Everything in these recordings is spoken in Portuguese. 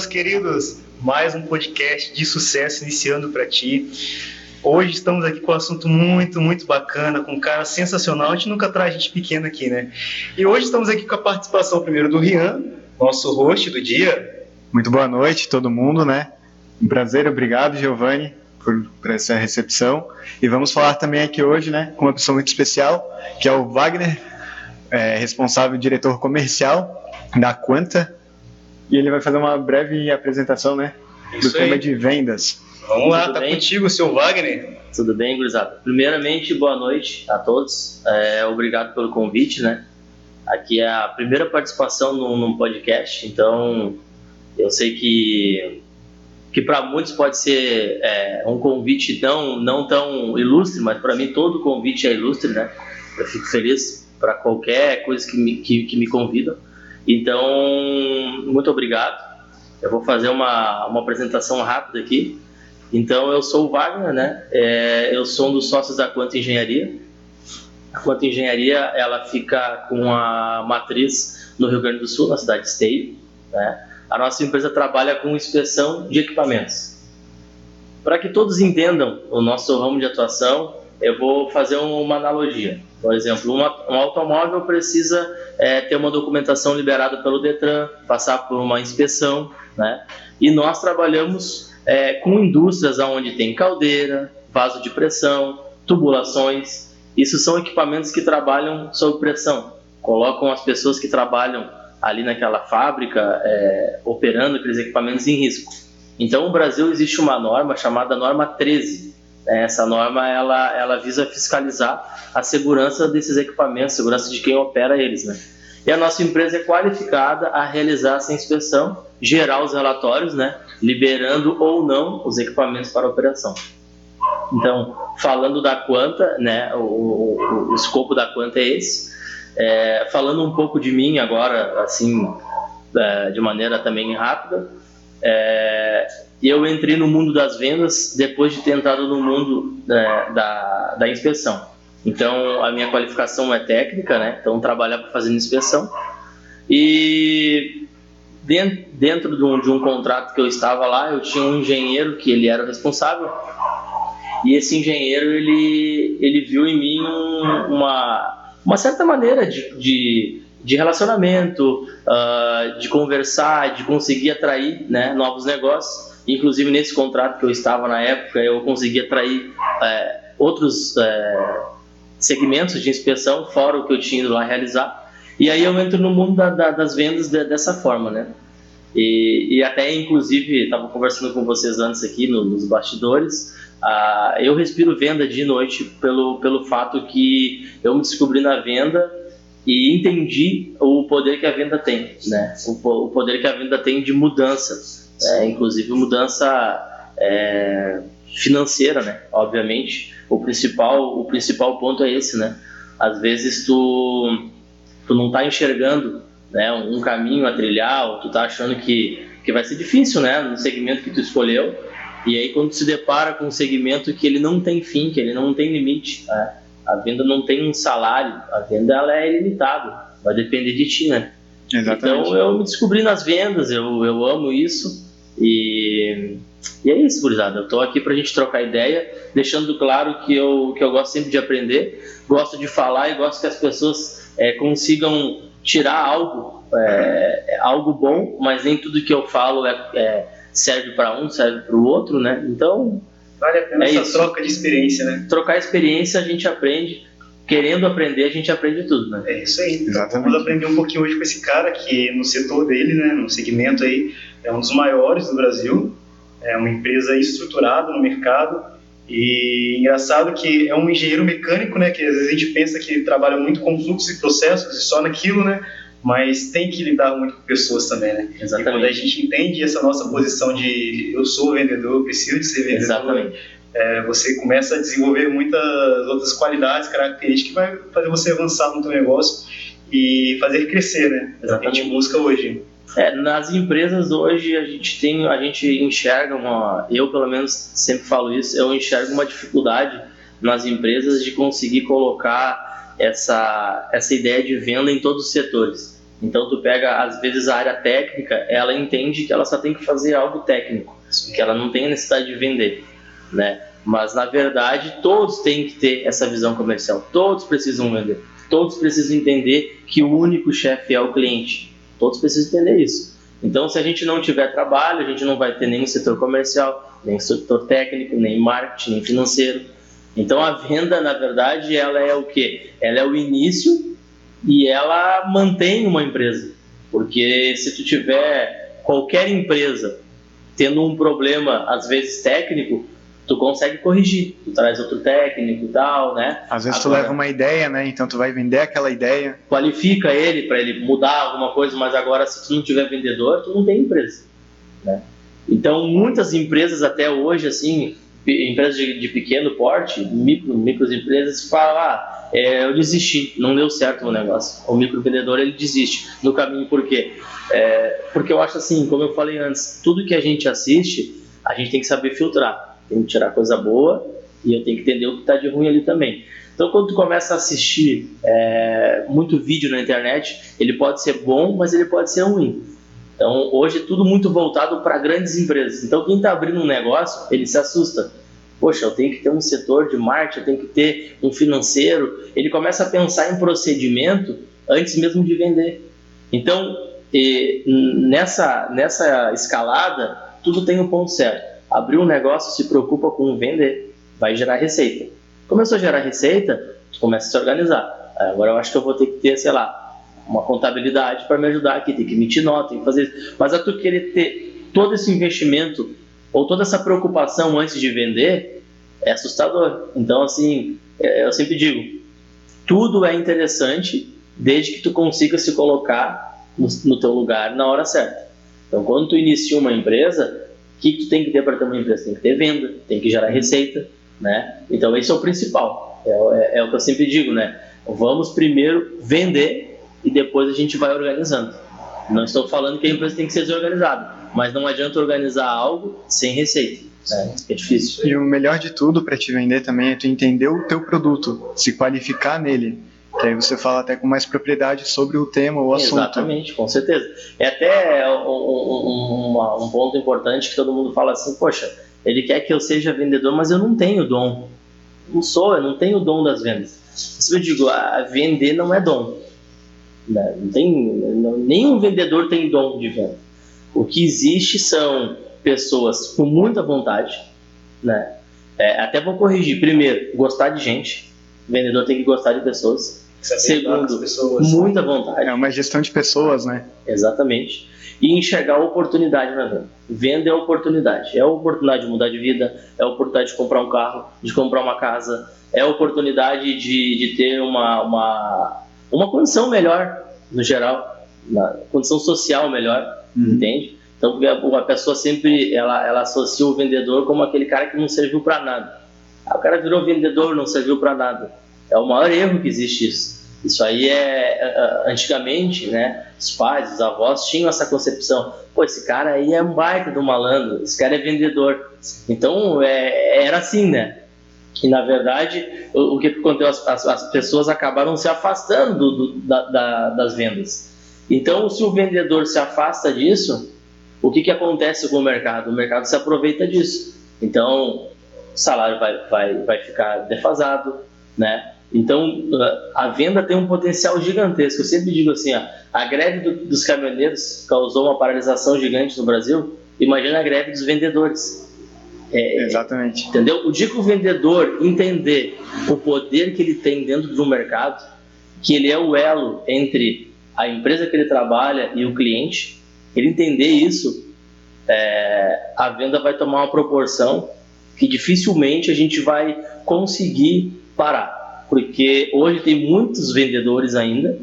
queridos, mais um podcast de sucesso iniciando para ti. Hoje estamos aqui com um assunto muito bacana, com um cara sensacional. A gente nunca traz gente pequena aqui, né? E hoje estamos aqui com a participação primeiro do Rian, nosso host do dia. Muito boa noite todo mundo, né? Um prazer, obrigado Giovanni por essa recepção. E vamos falar também aqui hoje, né, com uma pessoa muito especial, que é o Wagner, responsável diretor comercial da Quanta. E ele vai fazer uma breve apresentação, né, do tema de vendas. Vamos lá, tá contigo, seu Wagner. Tudo bem, gurizada? Primeiramente, boa noite a todos. Obrigado pelo convite, né? Aqui é a primeira participação num podcast, então eu sei que para muitos pode ser um convite não tão ilustre, mas para mim todo convite é ilustre, né? Eu fico feliz para qualquer coisa que me convidam. Então, muito obrigado. Eu vou fazer uma apresentação rápida aqui. Então, eu sou o Wagner, né? Eu sou um dos sócios da Quanta Engenharia. A Quanta Engenharia, ela fica com a matriz no Rio Grande do Sul, na cidade de Esteio, né? A nossa empresa trabalha com inspeção de equipamentos. Para que todos entendam o nosso ramo de atuação, eu vou fazer uma analogia. Por exemplo, um automóvel precisa ter uma documentação liberada pelo Detran, passar por uma inspeção, né? E nós trabalhamos com indústrias onde tem caldeira, vaso de pressão, tubulações. Isso são equipamentos que trabalham sob pressão, colocam as pessoas que trabalham ali naquela fábrica operando aqueles equipamentos em risco. Então, no Brasil existe uma norma chamada norma 13. Essa norma ela visa fiscalizar a segurança desses equipamentos, a segurança de quem opera eles, né? E a nossa empresa é qualificada a realizar essa inspeção, gerar os relatórios, né, liberando ou não os equipamentos para operação. Então, falando da Quanta, né, o escopo da Quanta é esse. Falando um pouco de mim agora, assim, de maneira também rápida, eu entrei no mundo das vendas depois de ter entrado no mundo da inspeção. Então, a minha qualificação é técnica, né? Então, trabalhava fazendo inspeção. E dentro de um contrato que eu estava lá, eu tinha um engenheiro que ele era o responsável. E esse engenheiro, ele viu em mim uma certa maneira de relacionamento, de conversar, de conseguir atrair, né, novos negócios. Inclusive, nesse contrato que eu estava na época, eu consegui atrair outros segmentos de inspeção, fora o que eu tinha ido lá realizar. E aí eu entro no mundo das vendas dessa forma, né? E até, inclusive, estava conversando com vocês antes aqui nos bastidores, eu respiro venda de noite pelo fato que eu me descobri na venda e entendi o poder que a venda tem, né? O poder que a venda tem de mudança, inclusive mudança financeira, né? Obviamente, o principal ponto é esse, né? Às vezes tu não está enxergando, né, um caminho a trilhar, ou tu está achando que vai ser difícil, né, no segmento que tu escolheu, e aí quando tu se depara com um segmento que ele não tem fim, que ele não tem limite, né? A venda não tem um salário, a venda ela é ilimitada, vai depender de ti, né? Exatamente. Então eu me descobri nas vendas, eu amo isso, e é isso, gurizada. Eu estou aqui para a gente trocar ideia, deixando claro que eu gosto sempre de aprender, gosto de falar e gosto que as pessoas consigam tirar algo bom, mas nem tudo que eu falo serve para um, serve para o outro, né? Então, vale a pena essa troca de experiência, né? Trocar experiência a gente aprende, querendo aprender a gente aprende tudo, né? É isso aí. Exatamente. Vamos aprender um pouquinho hoje com esse cara que no setor dele, né, no segmento aí, é um dos maiores do Brasil, é uma empresa estruturada no mercado. E engraçado que é um engenheiro mecânico, né, que às vezes a gente pensa que trabalha muito com fluxos e processos e só naquilo, né, mas tem que lidar muito com pessoas também, né? Exatamente. E quando a gente entende essa nossa posição de eu sou vendedor, eu preciso de ser vendedor, Exatamente. Você começa a desenvolver muitas outras qualidades, características que vai fazer você avançar no teu negócio e fazer crescer, né? É o que a gente busca hoje. Nas empresas hoje a gente enxerga eu pelo menos sempre falo isso, eu enxergo uma dificuldade nas empresas de conseguir colocar essa ideia de venda em todos os setores. Então tu pega, às vezes, a área técnica, ela entende que ela só tem que fazer algo técnico, que ela não tem a necessidade de vender, né? Mas, na verdade, todos têm que ter essa visão comercial, todos precisam vender, todos precisam entender que o único chefe é o cliente, todos precisam entender isso. Então, se a gente não tiver trabalho, a gente não vai ter nem setor comercial, nem setor técnico, nem marketing, nem financeiro. Então, a venda, na verdade, ela é o quê? Ela é o início e ela mantém uma empresa. Porque se tu tiver qualquer empresa tendo um problema, às vezes técnico, tu consegue corrigir, tu traz outro técnico e tal, né? Às vezes tu leva uma ideia, né? Então tu vai vender aquela ideia. Qualifica ele para ele mudar alguma coisa, mas agora se tu não tiver vendedor, tu não tem empresa, né? Então muitas empresas até hoje, assim, empresas de pequeno porte, microempresas falam, eu desisti, não deu certo o meu negócio. O microvendedor, ele desiste no caminho. Por quê? Porque eu acho assim, como eu falei antes, tudo que a gente assiste, a gente tem que saber filtrar. Tem que tirar coisa boa e eu tenho que entender o que está de ruim ali também. Então, quando tu começa a assistir muito vídeo na internet, ele pode ser bom, mas ele pode ser ruim. Então, hoje é tudo muito voltado para grandes empresas. Então, quem está abrindo um negócio, ele se assusta. Poxa, eu tenho que ter um setor de marketing, eu tenho que ter um financeiro. Ele começa a pensar em procedimento antes mesmo de vender. Então, nessa escalada, tudo tem um ponto certo. Abrir um negócio, se preocupa com vender, vai gerar receita. Começou a gerar receita, tu começa a se organizar. Agora eu acho que eu vou ter que ter, sei lá, uma contabilidade para me ajudar aqui, tem que emitir nota, tem que fazer isso. Mas a tu querer ter todo esse investimento ou toda essa preocupação antes de vender, é assustador. Então, assim, eu sempre digo, tudo é interessante desde que tu consiga se colocar no teu lugar na hora certa. Então, quando tu inicia uma empresa, o que tu tem que ter para ter uma empresa? Tem que ter venda, tem que gerar receita, né? Então esse é o principal, é o que eu sempre digo, né? Vamos primeiro vender e depois a gente vai organizando. Não estou falando que a empresa tem que ser desorganizada, mas não adianta organizar algo sem receita, né? É difícil. E o melhor de tudo para te vender também é tu entender o teu produto, se qualificar nele. Que aí você fala até com mais propriedade sobre o tema ou assunto. Exatamente, com certeza. É até um ponto importante que todo mundo fala assim, poxa, ele quer que eu seja vendedor, mas eu não tenho dom. Eu não tenho o dom das vendas. Eu digo, vender não é dom. Né? Nenhum vendedor tem dom de venda. O que existe são pessoas com muita vontade, né? Até vou corrigir. Primeiro, gostar de gente. O vendedor tem que gostar de pessoas. Segundo, muita vontade. É uma gestão de pessoas, né? Exatamente. E enxergar a oportunidade na venda. Venda é oportunidade. É a oportunidade de mudar de vida, é a oportunidade de comprar um carro, de comprar uma casa, é a oportunidade de ter uma condição melhor, no geral, uma condição social melhor, entende? Então a pessoa sempre ela associa o vendedor como aquele cara que não serviu para nada. O cara virou vendedor, não serviu para nada. É o maior erro que existe isso. Isso aí antigamente, né, os pais, os avós tinham essa concepção. Pô, esse cara aí é um baita do malandro, esse cara é vendedor. Então, era assim, né? E, na verdade, o que aconteceu? As pessoas acabaram se afastando das vendas. Então, se o vendedor se afasta disso, o que acontece com o mercado? O mercado se aproveita disso. Então, o salário vai ficar defasado, né? Então, a venda tem um potencial gigantesco. Eu sempre digo assim, a greve dos caminhoneiros causou uma paralisação gigante no Brasil. Imagina a greve dos vendedores. Exatamente. Entendeu? O dia que o vendedor entender o poder que ele tem dentro do mercado, que ele é o elo entre a empresa que ele trabalha e o cliente, ele entender isso, a venda vai tomar uma proporção que dificilmente a gente vai conseguir parar. Porque hoje tem muitos vendedores ainda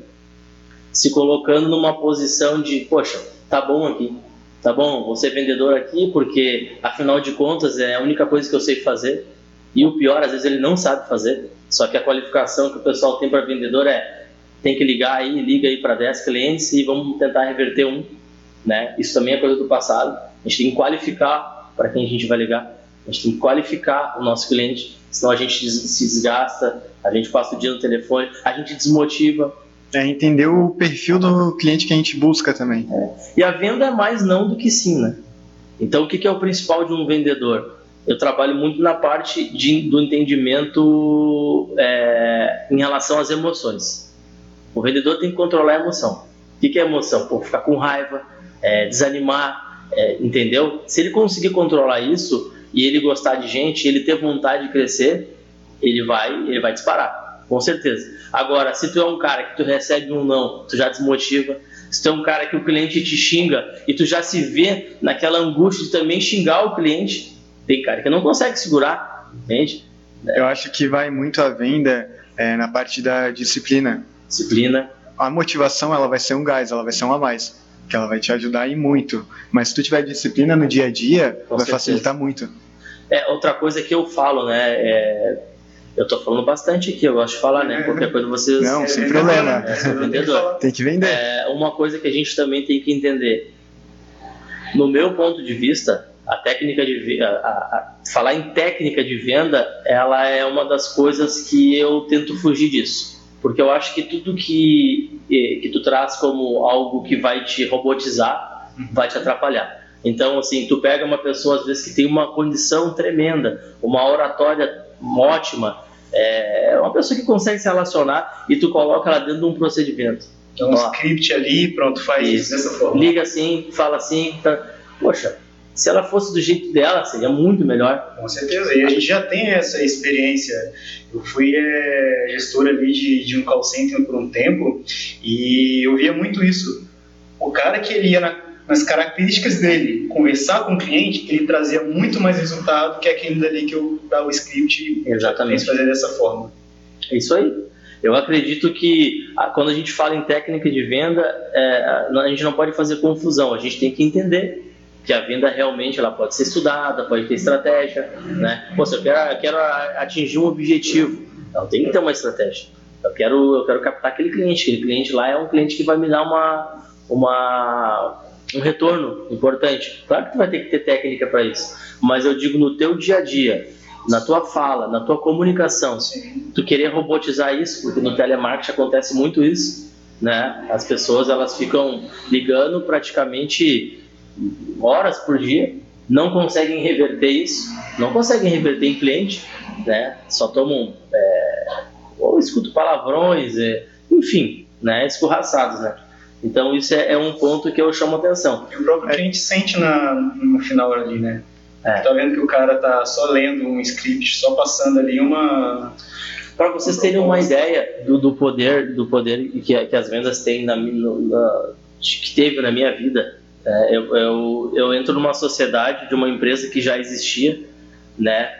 se colocando numa posição de, poxa, tá bom aqui, tá bom, vou ser vendedor aqui porque afinal de contas é a única coisa que eu sei fazer. E o pior, às vezes ele não sabe fazer, só que a qualificação que o pessoal tem para vendedor tem que liga aí para 10 clientes e vamos tentar reverter um, né? Isso também é coisa do passado. A gente tem que qualificar para quem a gente vai ligar, a gente tem que qualificar o nosso cliente, senão a gente se desgasta, a gente passa o dia no telefone, a gente desmotiva. É entender o perfil do cliente que a gente busca também. E a venda é mais não do que sim, né? Então, o que é o principal de um vendedor? Eu trabalho muito na parte do entendimento em relação às emoções. O vendedor tem que controlar a emoção. O que é emoção? Pô, ficar com raiva, desanimar, entendeu? Se ele conseguir controlar isso e ele gostar de gente, ele ter vontade de crescer, ele vai disparar, com certeza. Agora, se tu é um cara que tu recebe um não, tu já desmotiva. Se tu é um cara que o cliente te xinga e tu já se vê naquela angústia de também xingar o cliente, tem cara que não consegue segurar, entende? Eu acho que vai muito a venda na parte da disciplina. A motivação, ela vai ser um gás, ela vai ser um a mais, que ela vai te ajudar em muito. Mas se tu tiver disciplina no dia a dia, vai facilitar muito. Outra coisa que eu falo, né, eu tô falando bastante aqui, eu gosto de falar, né? Qualquer coisa vocês... Não, sem problema. Vendedor. Tem que vender. Uma coisa que a gente também tem que entender. No meu ponto de vista, a técnica de falar em técnica de venda, ela é uma das coisas que eu tento fugir disso. Porque eu acho que tudo que tu traz como algo que vai te robotizar, vai te atrapalhar. Então, assim, tu pega uma pessoa, às vezes, que tem uma condição tremenda, uma oratória ótima, uma pessoa que consegue se relacionar e tu coloca ela dentro de um procedimento. Então, um script ali, pronto, faz isso dessa forma. Liga assim, fala assim, tá. Poxa, se ela fosse do jeito dela, seria muito melhor. Com certeza, e a gente já tem essa experiência. Eu fui gestor ali de um call center por um tempo e eu via muito isso. O cara que ele ia nas características dele, conversar com o cliente, ele trazia muito mais resultado que aquele dali que eu dava o script e fazer dessa forma. É isso aí. Eu acredito que quando a gente fala em técnica de venda, a gente não pode fazer confusão, a gente tem que entender que a venda realmente ela pode ser estudada, pode ter estratégia, né? Pô, se eu quero atingir um objetivo, então tem que ter uma estratégia. Eu quero captar aquele cliente lá é um cliente que vai me dar um retorno importante. Claro que tu vai ter que ter técnica para isso, mas eu digo no teu dia a dia, na tua fala, na tua comunicação, tu querer robotizar isso, porque no telemarketing acontece muito isso, né? As pessoas elas ficam ligando praticamente horas por dia, não conseguem reverter isso, não conseguem reverter em cliente, né? Só tomam ou escutam palavrões, enfim, né? Escorraçados, né? Então isso é um ponto que eu chamo a atenção. E o próprio cliente sente no final ali, né? Tá vendo que o cara tá só lendo um script, só passando ali Para vocês terem uma ideia do poder que as vendas têm que teve na minha vida, eu entro numa sociedade de uma empresa que já existia, né?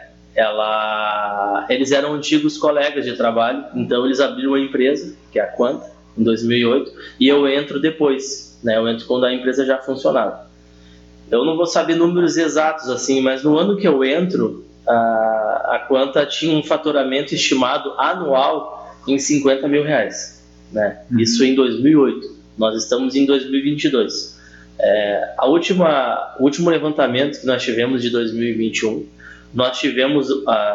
Eles eram antigos colegas de trabalho, então eles abriram uma empresa, que é a Quanta, em 2008, e eu entro depois, né? Eu entro quando a empresa já funcionava. Eu não vou saber números exatos assim, mas no ano que eu entro, a Quanta tinha um faturamento estimado anual em R$50 mil, né? Isso em 2008. Nós estamos em 2022. O último levantamento que nós tivemos de 2021, nós tivemos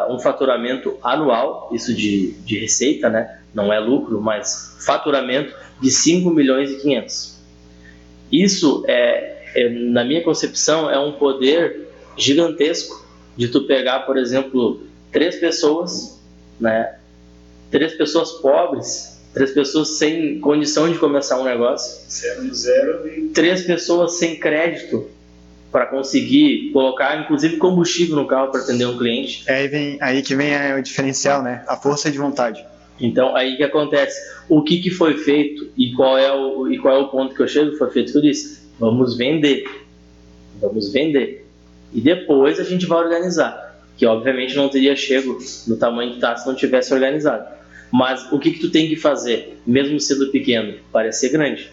um faturamento anual, isso de receita, né? Não é lucro, mas faturamento de 5,5 milhões. Isso na minha concepção, é um poder gigantesco de tu pegar, por exemplo, 3 pessoas, né? 3 pessoas pobres, 3 pessoas sem condição de começar um negócio, 3 pessoas sem crédito para conseguir colocar, inclusive, combustível no carro para atender um cliente. Aí que vem o diferencial, né? A força de vontade. Então, aí que acontece? O que foi feito e qual é o ponto que eu chego? Foi feito o que eu disse. Vamos vender. E depois a gente vai organizar. Que obviamente não teria chego no tamanho que está se não tivesse organizado. Mas o que tu tem que fazer, mesmo sendo pequeno? Parecer grande.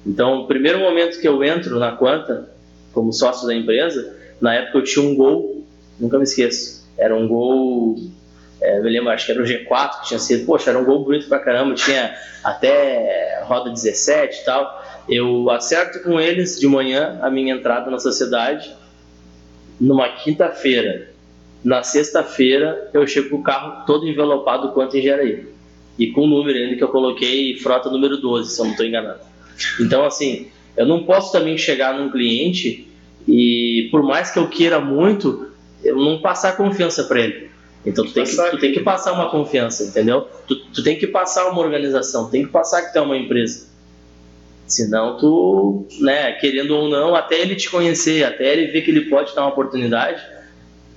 Então, o primeiro momento que eu entro na Quanta, como sócio da empresa, na época eu tinha um Gol, nunca me esqueço. Era um Gol, eu lembro, acho que era o G4 que tinha sido. Poxa, era um Gol bonito pra caramba, tinha até roda 17 e tal. Eu acerto com eles de manhã a minha entrada na sociedade, numa quinta-feira. Na sexta-feira eu chego com o carro todo envelopado quanto em Engenharia. e com o número ainda que eu coloquei, frota número 12, se eu não estou enganado. Então, assim, eu não posso também chegar num cliente e, por mais que eu queira muito, eu não passar confiança para ele. Então, tu tem que passar uma confiança, entendeu? Tu tem que passar uma organização, tem que passar que tu é uma empresa. Senão tu, né, querendo ou não, até ele te conhecer, até ele ver que ele pode dar uma oportunidade,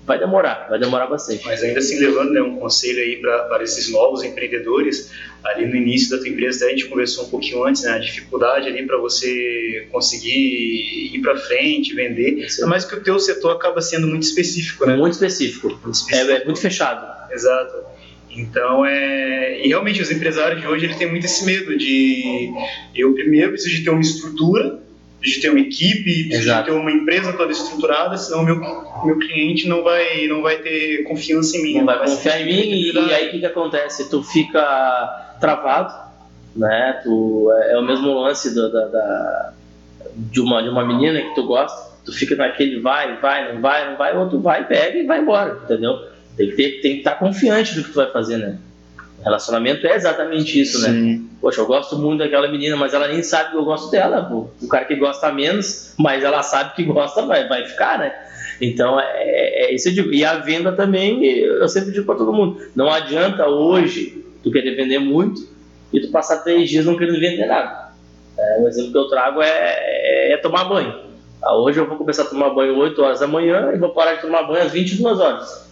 vai demorar bastante. Mas ainda assim, levando, né, um conselho aí para esses novos empreendedores, ali no início da tua empresa, a gente conversou um pouquinho antes, né, a dificuldade ali para você conseguir ir para frente, vender, mas que o teu setor acaba sendo muito específico, né? Muito específico. É muito fechado. Exato. Então, e realmente os empresários de hoje eles têm muito esse medo de eu primeiro preciso de ter uma estrutura, preciso de ter uma equipe, preciso de ter uma empresa toda estruturada, senão meu cliente não vai ter confiança em mim. Não vai confiar em mim e aí o que acontece? Tu fica travado, né? É o mesmo lance de uma menina que tu gosta, tu fica naquele não vai, ou tu vai, pega e vai embora, entendeu? Tem que estar confiante do que tu vai fazer, né? Relacionamento é exatamente isso, né? Poxa, eu gosto muito daquela menina, mas ela nem sabe que eu gosto dela. Pô. O cara que gosta menos, mas ela sabe que gosta, vai ficar, né? Então, isso eu digo. E a venda também, eu sempre digo para todo mundo, não adianta hoje tu querer vender muito e tu passar 3 dias não querendo vender nada. O exemplo que eu trago é tomar banho. Hoje eu vou começar a tomar banho 8 horas da manhã e vou parar de tomar banho às 22 horas.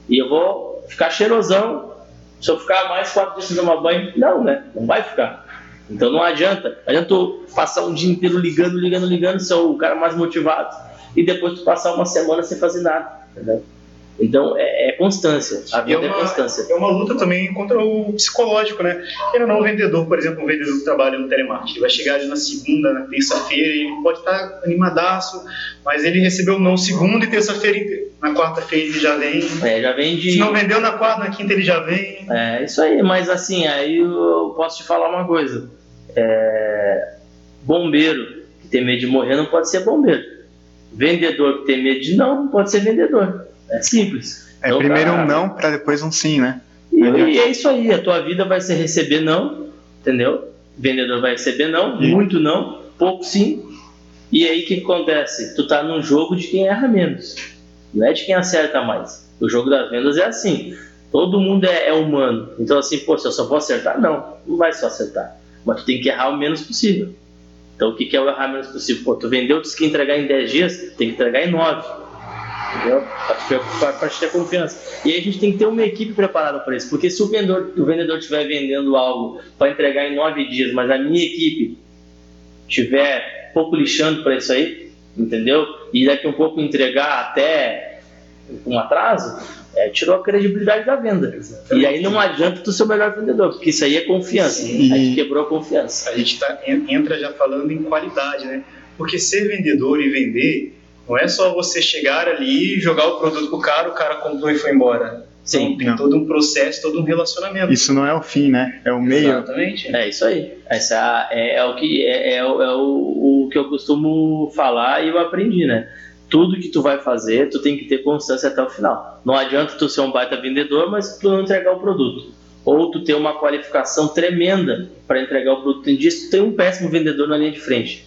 E eu vou ficar cheirosão. Se eu ficar mais 4 dias sem tomar banho, não, né? Não vai ficar. Então não adianta. Adianta tu passar um dia inteiro ligando, ser o cara mais motivado, e depois tu passar uma semana sem fazer nada, entendeu? Então é constância. A vida é constância. É uma luta também contra o psicológico, né? Ele não é um vendedor, por exemplo, um vendedor que trabalha no telemarketing. Ele vai chegar ali na segunda, na terça-feira, ele pode estar animadaço, mas ele recebeu não segunda e terça-feira inteira. Na quarta-feira ele já vem. Já vem de... Se não vendeu na quarta, na quinta ele já vem. Isso aí, mas assim, aí eu posso te falar uma coisa. Bombeiro que tem medo de morrer não pode ser bombeiro. Vendedor que tem medo de não pode ser vendedor. É simples. Então, primeiro um não para depois um sim, né? E é isso aí, a tua vida vai ser receber não, entendeu? Vendedor vai receber não, muito não, pouco sim. E aí o que acontece? Tu tá num jogo de quem erra menos, não é de quem acerta mais. O jogo das vendas é assim, todo mundo é humano. Então assim, se eu só vou acertar? Não vai só acertar. Mas tu tem que errar o menos possível. Então o que é o errar menos possível? Tu vendeu, disse que entregar em 10 dias, tem que entregar em 9. Entendeu? Para te ter confiança. E aí a gente tem que ter uma equipe preparada para isso, porque se o vendedor estiver vendendo algo para entregar em 9 dias, mas a minha equipe estiver pouco lixando para isso aí, entendeu? E daqui a um pouco entregar até com atraso, tirou a credibilidade da venda. Exatamente. E aí não adianta tu ser o melhor vendedor, porque isso aí é confiança. A gente quebrou a confiança. A gente entra já falando em qualidade, né? Porque ser vendedor e vender não é só você chegar ali, jogar o produto pro cara, o cara comprou e foi embora. Sim. Então, tem todo um processo, todo um relacionamento. Isso não é o fim, né? É o meio. Exatamente. É isso aí. Essa o que eu costumo falar e eu aprendi, né? Tudo que tu vai fazer, tu tem que ter constância até o final. Não adianta tu ser um baita vendedor, mas tu não entregar o produto. Ou tu ter uma qualificação tremenda para entregar o produto. Tem dias que tu tem um péssimo vendedor na linha de frente.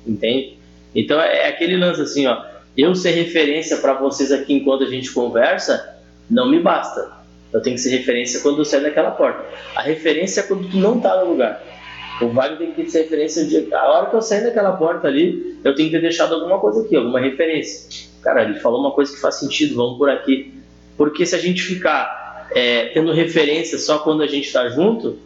Entende? Então é aquele lance assim, ó. Eu ser referência para vocês aqui enquanto a gente conversa, não me basta. Eu tenho que ser referência quando eu sair daquela porta. A referência é quando tu não tá no lugar. O Wagner tem que ser referência a hora que eu sair daquela porta ali, eu tenho que ter deixado alguma coisa aqui, alguma referência. Cara, ele falou uma coisa que faz sentido, vamos por aqui. Porque se a gente ficar tendo referência só quando a gente está junto,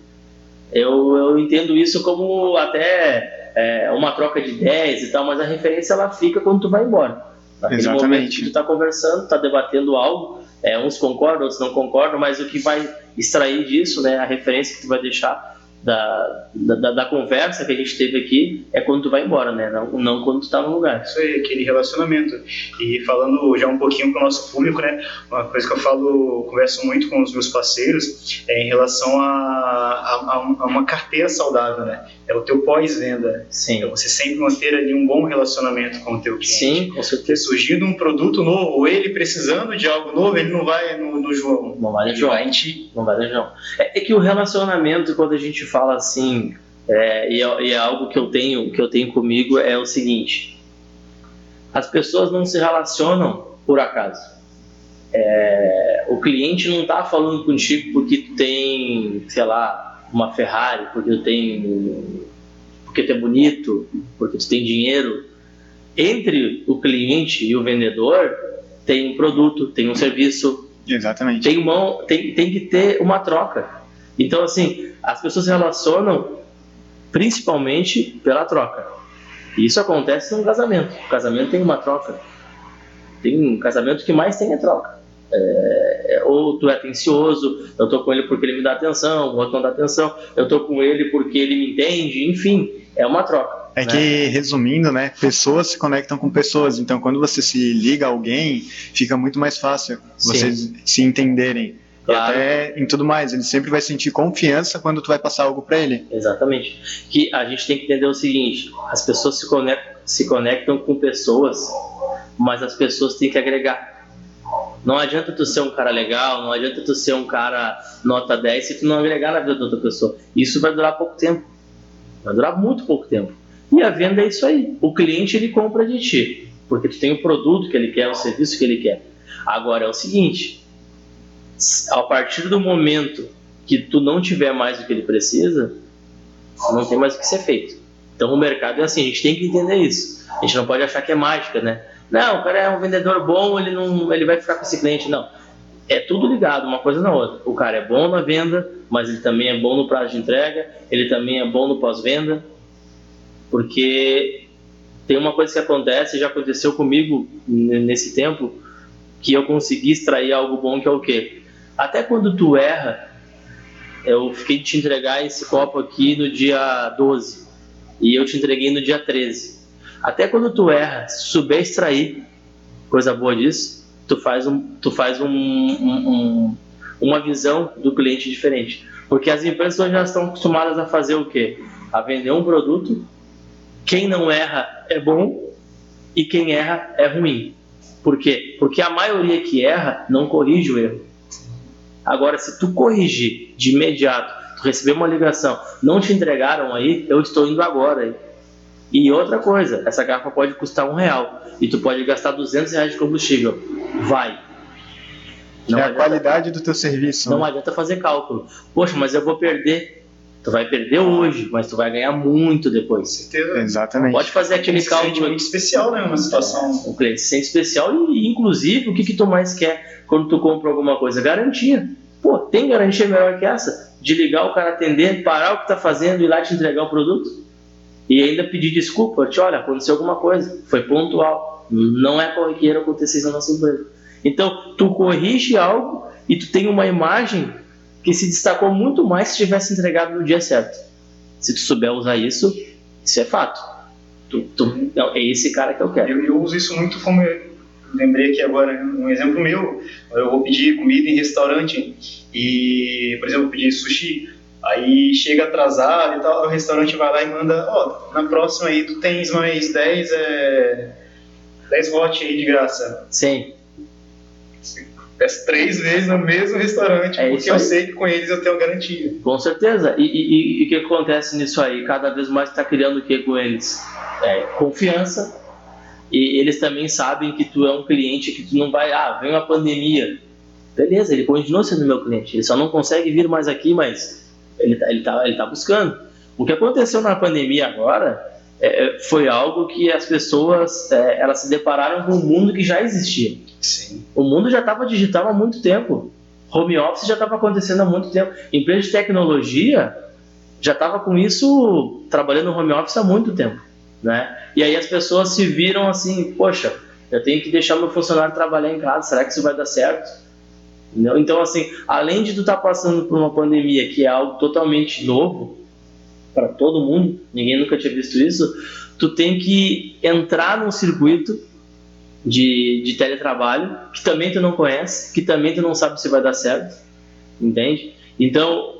eu entendo isso como até uma troca de ideias e tal, mas a referência ela fica quando tu vai embora. Naquele Exatamente. momento que tu está conversando, está debatendo algo, uns concordam, outros não concordam, mas o que vai extrair disso, né, a referência que tu vai deixar da conversa que a gente teve aqui é quando tu vai embora, né? Não quando tu tá no lugar. Isso aí, aquele relacionamento. E falando já um pouquinho para o nosso público, né? Uma coisa que eu converso muito com os meus parceiros é em relação a uma carteira saudável, né? é o teu pós-venda. Sim. É você sempre manter ali um bom relacionamento com o teu cliente. Sim, com certeza. Surgindo um produto novo, ou ele precisando de algo novo, ele não vai no João. Não vai no João. Vai em ti. Não vai no João. É que o relacionamento, quando a gente fala assim, e é algo que eu tenho comigo, é o seguinte: as pessoas não se relacionam por acaso. O cliente não está falando contigo porque tu tem, sei lá, uma Ferrari, porque tu é bonito, porque tu tem dinheiro. Entre o cliente e o vendedor tem um produto, tem um serviço. Exatamente. Tem que ter uma troca. Então, assim, as pessoas se relacionam principalmente pela troca. E isso acontece num casamento. O casamento tem uma troca. Tem um casamento que mais tem é troca. Ou tu é atencioso, eu tô com ele porque ele me dá atenção, o outro não dá atenção, eu tô com ele porque ele me entende, enfim, é uma troca. É que, resumindo, né, pessoas se conectam com pessoas, então quando você se liga a alguém, fica muito mais fácil vocês se entenderem. Claro. E até em tudo mais, ele sempre vai sentir confiança quando tu vai passar algo para ele. Exatamente. Que a gente tem que entender o seguinte: as pessoas se conectam com pessoas, mas as pessoas têm que agregar. Não adianta tu ser um cara legal, não adianta tu ser um cara nota 10 se tu não agregar na vida da outra pessoa. Isso vai durar pouco tempo. Vai durar muito pouco tempo. E a venda é isso aí. O cliente, ele compra de ti, porque tu tem o produto que ele quer, o serviço que ele quer. Agora é o seguinte: a partir do momento que tu não tiver mais o que ele precisa, não tem mais o que ser feito. Então o mercado é assim, a gente tem que entender isso. A gente não pode achar que é mágica, né? Não, o cara é um vendedor bom, ele vai ficar com esse cliente. Não, é tudo ligado, uma coisa na outra. O cara é bom na venda, mas ele também é bom no prazo de entrega, ele também é bom no pós-venda, porque tem uma coisa que acontece, já aconteceu comigo nesse tempo, que eu consegui extrair algo bom, que é o quê? Até quando tu erra, eu fiquei de te entregar esse copo aqui no dia 12 e eu te entreguei no dia 13. Até quando tu erra, se souber extrair coisa boa disso, tu faz uma visão do cliente diferente. Porque as empresas hoje já estão acostumadas a fazer o quê? A vender um produto. Quem não erra é bom e quem erra é ruim. Por quê? Porque a maioria que erra não corrige o erro. Agora, se tu corrigir de imediato, tu receber uma ligação, não te entregaram aí, eu estou indo agora aí. E outra coisa, essa garrafa pode custar R$1 e tu pode gastar R$200 de combustível. Vai. Não a qualidade do teu serviço. Não adianta fazer cálculo. Poxa, mas eu vou perder. Tu vai perder hoje, mas tu vai ganhar muito depois. Certeza. Exatamente. Pode fazer aquele cálculo. Se sente muito especial, né? Uma situação. O cliente se sente especial e, inclusive, o que tu mais quer quando tu compra alguma coisa? Garantia. Pô, tem garantia melhor que essa? De ligar o cara atender, parar o que tá fazendo e ir lá te entregar o produto? E ainda pedir desculpa, olha, aconteceu alguma coisa, foi pontual, não é corriqueiro acontecer isso na nossa empresa. Então, tu corrige algo e tu tem uma imagem que se destacou muito mais se tivesse entregado no dia certo. Se tu souber usar isso é fato. Não, é esse cara que eu quero. Eu uso isso muito como eu lembrei aqui agora, um exemplo meu. Eu vou pedir comida em restaurante e, por exemplo, eu pedi sushi. Aí chega atrasado e tal, o restaurante vai lá e manda, na próxima aí tu tens mais 10 hot aí de graça. Sim. Peço 3 vezes no mesmo restaurante, porque eu sei que com eles eu tenho garantia. Com certeza. E o que acontece nisso aí? Cada vez mais tu tá criando o que com eles? Confiança. E eles também sabem que tu é um cliente que tu não vai, vem uma pandemia. Beleza, ele continua sendo meu cliente. Ele só não consegue vir mais aqui, mas ele tá buscando. O que aconteceu na pandemia agora foi algo que as pessoas elas se depararam com um mundo que já existia. Sim. O mundo já estava digital há muito tempo. Home office já estava acontecendo há muito tempo. Empresa de tecnologia já estava com isso, trabalhando no home office há muito tempo, né? E aí as pessoas se viram assim, poxa, eu tenho que deixar meu funcionário trabalhar em casa, será que isso vai dar certo? Então, assim, além de tu estar passando por uma pandemia que é algo totalmente novo para todo mundo, ninguém nunca tinha visto isso, tu tem que entrar num circuito de teletrabalho que também tu não conhece, que também tu não sabe se vai dar certo, entende? Então,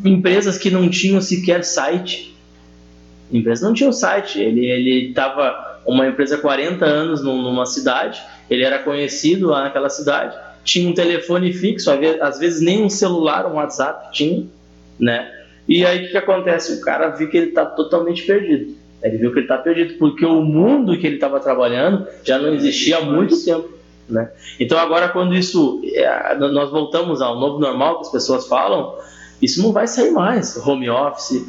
empresas que não tinham sequer site. Empresas não tinham site. Ele estava uma empresa há 40 anos numa cidade, ele era conhecido lá naquela cidade, tinha um telefone fixo, às vezes nem um celular, um WhatsApp tinha, né? E aí o que acontece? O cara viu que ele está totalmente perdido. Ele viu que ele está perdido, porque o mundo que ele estava trabalhando já não existia há muito tempo, né? Então agora quando nós voltamos ao novo normal que as pessoas falam, isso não vai sair mais. Home office,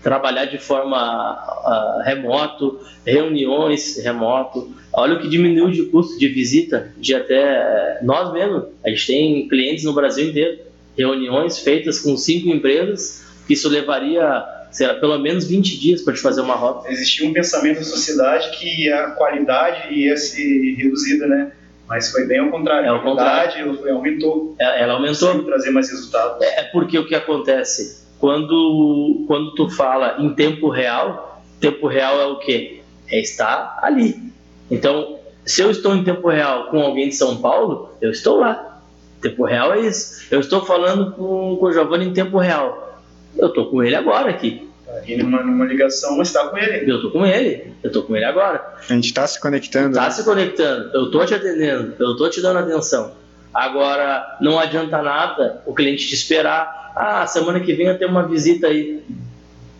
trabalhar de forma remoto, reuniões remoto. Olha o que diminuiu de custo de visita, de até nós mesmos. A gente tem clientes no Brasil inteiro, reuniões feitas com 5 empresas, que isso levaria, sei lá, pelo menos 20 dias para te fazer uma rota. Existia um pensamento da sociedade que a qualidade ia ser reduzida, né? Mas foi bem ao contrário. A qualidade aumentou. Ela aumentou. Conseguiu trazer mais resultados. Porque o que acontece? Quando tu fala em tempo real é o quê? É estar ali. Então, se eu estou em tempo real com alguém de São Paulo, eu estou lá. Tempo real é isso. Eu estou falando com o Giovanni em tempo real. Eu estou com ele agora aqui. E numa ligação, mas está com ele. Eu estou com ele agora. A gente está se conectando. Está se conectando. Eu estou te atendendo, eu estou te dando atenção. Agora, não adianta nada o cliente te esperar. Semana que vem eu tenho uma visita aí.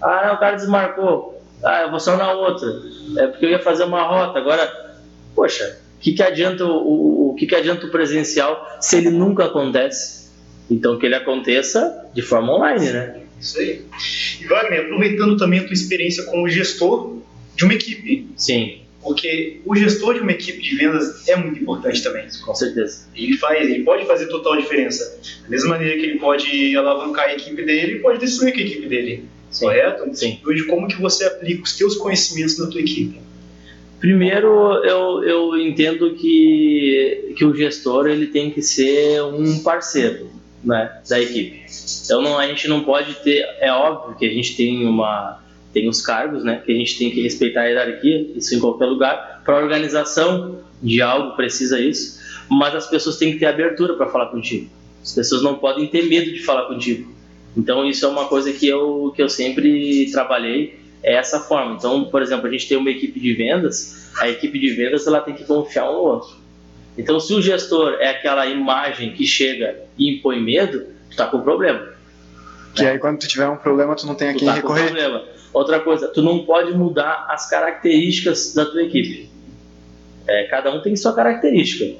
Não, o cara desmarcou. Eu vou só na outra. É porque eu ia fazer uma rota. Agora, poxa, o que adianta o presencial se ele nunca acontece? Então, que ele aconteça de forma online, né? Isso aí. E Wagner, aproveitando também a tua experiência como gestor de uma equipe. Sim. Porque o gestor de uma equipe de vendas é muito importante também. Com certeza. Ele pode fazer total diferença. Da mesma maneira que ele pode alavancar a equipe dele, ele pode destruir a equipe dele. Sim. Correto? Sim. Hoje, como que você aplica os teus conhecimentos na tua equipe? Primeiro, eu entendo que o gestor ele tem que ser um parceiro, né, da equipe. Então a gente não pode ter, é óbvio que a gente tem os cargos, né, que a gente tem que respeitar a hierarquia, isso em qualquer lugar. Para a organização de algo precisa isso, mas as pessoas têm que ter abertura para falar contigo. As pessoas não podem ter medo de falar contigo. Então isso é uma coisa que eu sempre trabalhei, é essa forma. Então, por exemplo, a gente tem uma equipe de vendas, a equipe de vendas ela tem que confiar um no outro. Então, se o gestor é aquela imagem que chega e impõe medo, tu está com problema. Que aí quando tu tiver um problema, tu não tem a quem recorrer. Com problema. Outra coisa, tu não pode mudar as características da tua equipe. Cada um tem sua característica.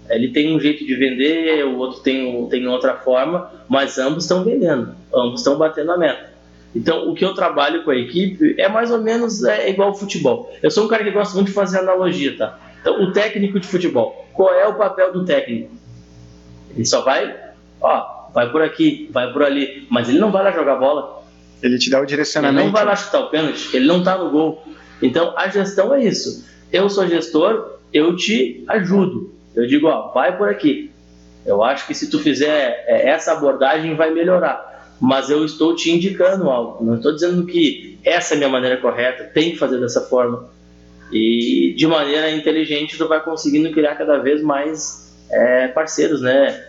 Ele tem um jeito de vender, o outro tem outra forma, mas ambos estão vendendo, ambos estão batendo a meta. Então, o que eu trabalho com a equipe é mais ou menos igual ao futebol. Eu sou um cara que gosta muito de fazer analogia, tá? Então, o técnico de futebol, qual é o papel do técnico? Ele só vai por aqui, vai por ali, mas ele não vai lá jogar bola. Ele te dá o direcionamento. Ele não vai lá chutar o pênalti, ele não está no gol. Então, a gestão é isso. Eu sou gestor, eu te ajudo. Eu digo, vai por aqui. Eu acho que se tu fizer essa abordagem, vai melhorar. Mas eu estou te indicando algo. Não estou dizendo que essa é a minha maneira correta, tem que fazer dessa forma. E de maneira inteligente, tu vai conseguindo criar cada vez mais parceiros, né?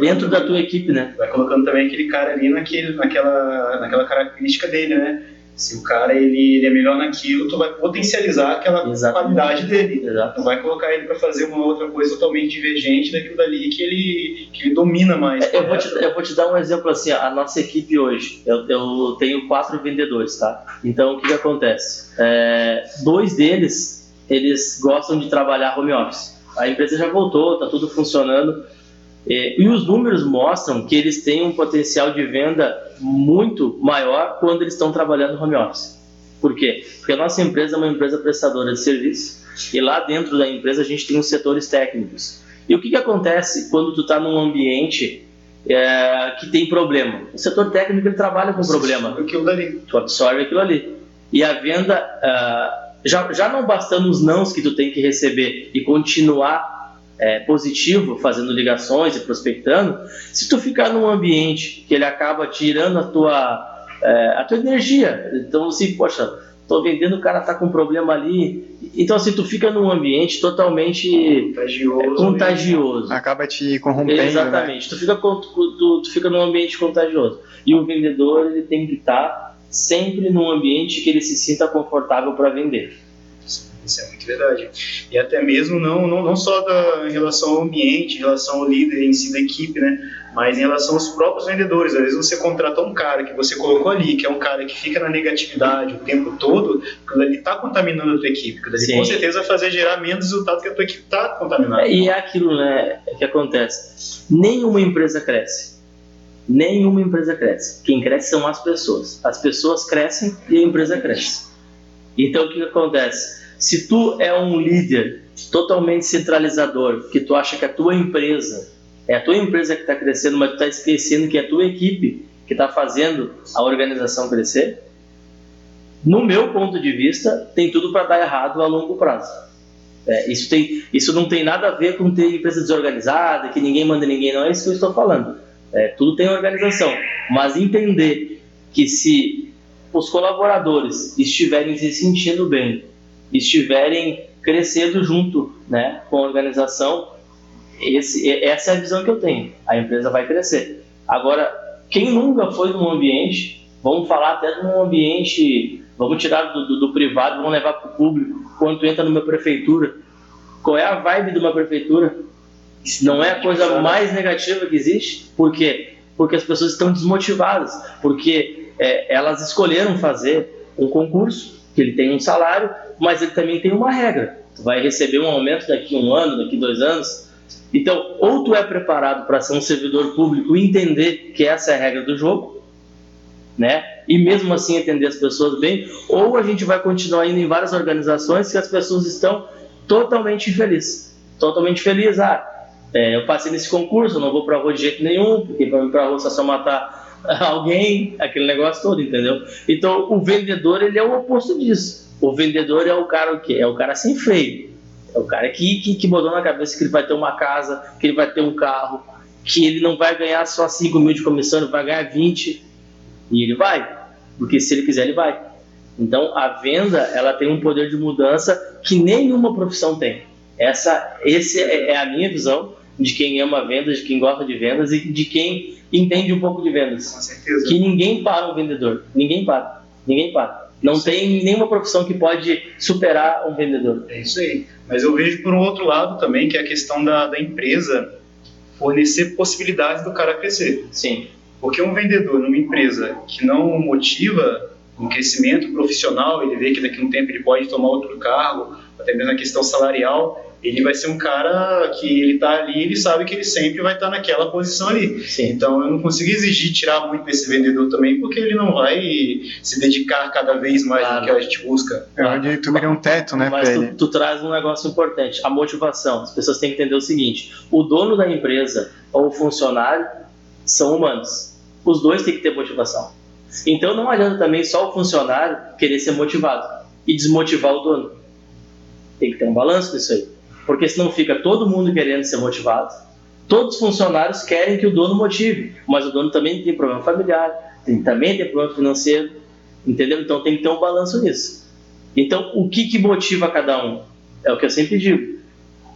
Dentro da tua equipe, né? Vai colocando também aquele cara ali naquela característica dele, né? Se o cara ele é melhor naquilo, tu vai potencializar aquela qualidade dele. Exato. Tu vai colocar ele para fazer uma outra coisa totalmente divergente daquilo dali que ele domina mais. Eu vou te dar um exemplo assim, a nossa equipe hoje, eu tenho 4 vendedores, tá? Então o que acontece? 2 deles, eles gostam de trabalhar home office. A empresa já voltou, tá tudo funcionando. E os números mostram que eles têm um potencial de venda muito maior quando eles estão trabalhando home office. Por quê? Porque a nossa empresa é uma empresa prestadora de serviço e lá dentro da empresa a gente tem os setores técnicos. E o que acontece quando tu está num ambiente que tem problema? O setor técnico ele trabalha com problema. Tu absorve aquilo ali. E a venda, já não bastando os nãos que tu tem que receber e continuar positivo, fazendo ligações e prospectando, se tu ficar num ambiente que ele acaba tirando a tua energia, então assim, poxa, tô vendendo, o cara tá com um problema ali. Então, assim, tu fica num ambiente totalmente contagioso. Acaba te corrompendo, exatamente, né? Tu fica num ambiente contagioso. E o vendedor, ele tem que estar sempre num ambiente que ele se sinta confortável para vender. Isso é muito verdade. E até mesmo não só em relação ao ambiente, em relação ao líder em si da equipe, né? Mas em relação aos próprios vendedores. Às vezes você contrata um cara que você colocou ali, que é um cara que fica na negatividade o tempo todo, quando ele está contaminando a tua equipe, quando ele com certeza vai fazer gerar menos resultado que a tua equipe está contaminada. E é aquilo, né, que acontece. Nenhuma empresa cresce. Nenhuma empresa cresce. Quem cresce são as pessoas. As pessoas crescem e a empresa cresce. Então o que acontece? Se tu é um líder totalmente centralizador, que tu acha que a tua empresa é a tua empresa que está crescendo, mas tu está esquecendo que é a tua equipe que está fazendo a organização crescer, no meu ponto de vista, tem tudo para dar errado a longo prazo. Isso não tem nada a ver com ter empresa desorganizada, que ninguém manda ninguém, não é isso que eu estou falando. Tudo tem organização, mas entender que se os colaboradores estiverem se sentindo bem, estiverem crescendo junto, né, com a organização, essa é a visão que eu tenho. A empresa vai crescer. Agora, quem nunca foi num ambiente, vamos falar até de um ambiente, vamos tirar do privado, vamos levar para o público, quando tu entra numa prefeitura, qual é a vibe de uma prefeitura? Não é a coisa mais negativa que existe. Por quê? Porque as pessoas estão desmotivadas, porque elas escolheram fazer um concurso, que ele tem um salário, mas ele também tem uma regra. Tu vai receber um aumento daqui a 1 ano, daqui a 2 anos. Então, ou tu é preparado para ser um servidor público e entender que essa é a regra do jogo, né? E mesmo assim entender as pessoas bem, ou a gente vai continuar indo em várias organizações que as pessoas estão totalmente infelizes. Totalmente felizes. Eu passei nesse concurso, eu não vou para a rua de jeito nenhum, porque para ir para a rua só matar alguém, aquele negócio todo, entendeu? Então, o vendedor, ele é o oposto disso. O vendedor é o cara o quê? É o cara sem freio. É o cara que botou na cabeça que ele vai ter uma casa, que ele vai ter um carro, que ele não vai ganhar só 5 mil de comissão, ele vai ganhar 20. E ele vai, porque se ele quiser, ele vai. Então, a venda, ela tem um poder de mudança que nenhuma profissão tem. Essa é a minha visão de quem ama vendas, de quem gosta de vendas e de quem entende um pouco de vendas. Com certeza. Que ninguém para um vendedor. Ninguém para. Não tem nenhuma profissão que pode superar um vendedor. É isso aí. Mas eu vejo por um outro lado também, que é a questão da empresa fornecer possibilidades do cara crescer. Sim. Porque um vendedor numa empresa que não motiva um crescimento profissional, ele vê que daqui a um tempo ele pode tomar outro cargo, até mesmo na questão salarial, ele vai ser um cara que ele está ali, ele sabe que ele sempre vai estar naquela posição ali. Sim. Então eu não consigo exigir tirar muito desse vendedor também, porque ele não vai se dedicar cada vez mais no que a gente busca. É onde tu vira um teto, né? Mas tu traz um negócio importante, a motivação. As pessoas têm que entender o seguinte: o dono da empresa ou o funcionário são humanos. Os dois têm que ter motivação. Então não adianta também só o funcionário querer ser motivado e desmotivar o dono. Tem que ter um balanço nisso aí. Porque senão fica todo mundo querendo ser motivado, todos os funcionários querem que o dono motive, mas o dono também tem problema familiar, também tem problema financeiro, entendeu? Então tem que ter um balanço nisso. Então o que motiva cada um? É o que eu sempre digo.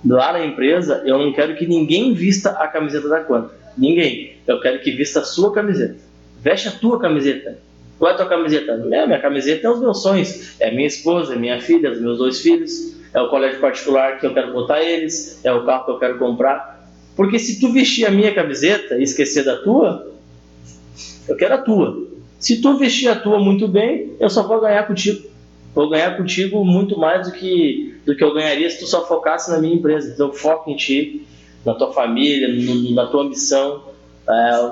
Lá na empresa, eu não quero que ninguém vista a camiseta da Quanta. Ninguém. Eu quero que vista a sua camiseta. Veste a tua camiseta. Qual é a tua camiseta? Minha camiseta é os meus sonhos. É minha esposa, é minha filha, os meus 2 filhos. É o colégio particular que eu quero botar eles. É o carro que eu quero comprar. Porque se tu vestir a minha camiseta e esquecer da tua, eu quero a tua. Se tu vestir a tua muito bem, eu só vou ganhar contigo. Vou ganhar contigo muito mais do que eu ganharia se tu só focasse na minha empresa. Então foca em ti, na tua família, na tua ambição.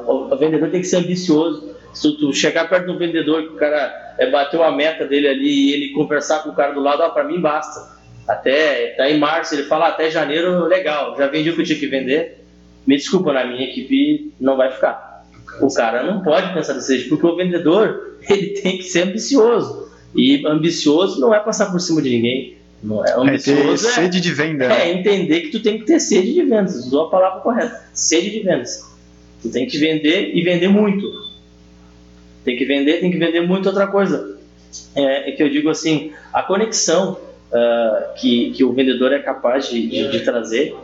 O vendedor tem que ser ambicioso. Se tu chegar perto de um vendedor que o cara bateu a meta dele ali e ele conversar com o cara do lado, para mim basta. Até em março, ele fala, até janeiro, legal, já vendi o que eu tinha que vender. Me desculpa, na minha equipe não vai ficar. O cara não pode pensar desse jeito, porque o vendedor, ele tem que ser ambicioso. E ambicioso não é passar por cima de ninguém. Não é ambicioso, ter sede de venda. É entender que tu tem que ter sede de vendas. Usou a palavra correta. Sede de vendas. Tu tem que vender e vender muito. Tem que vender muito. Outra coisa. é que eu digo assim, a conexão que o vendedor é capaz de trazer,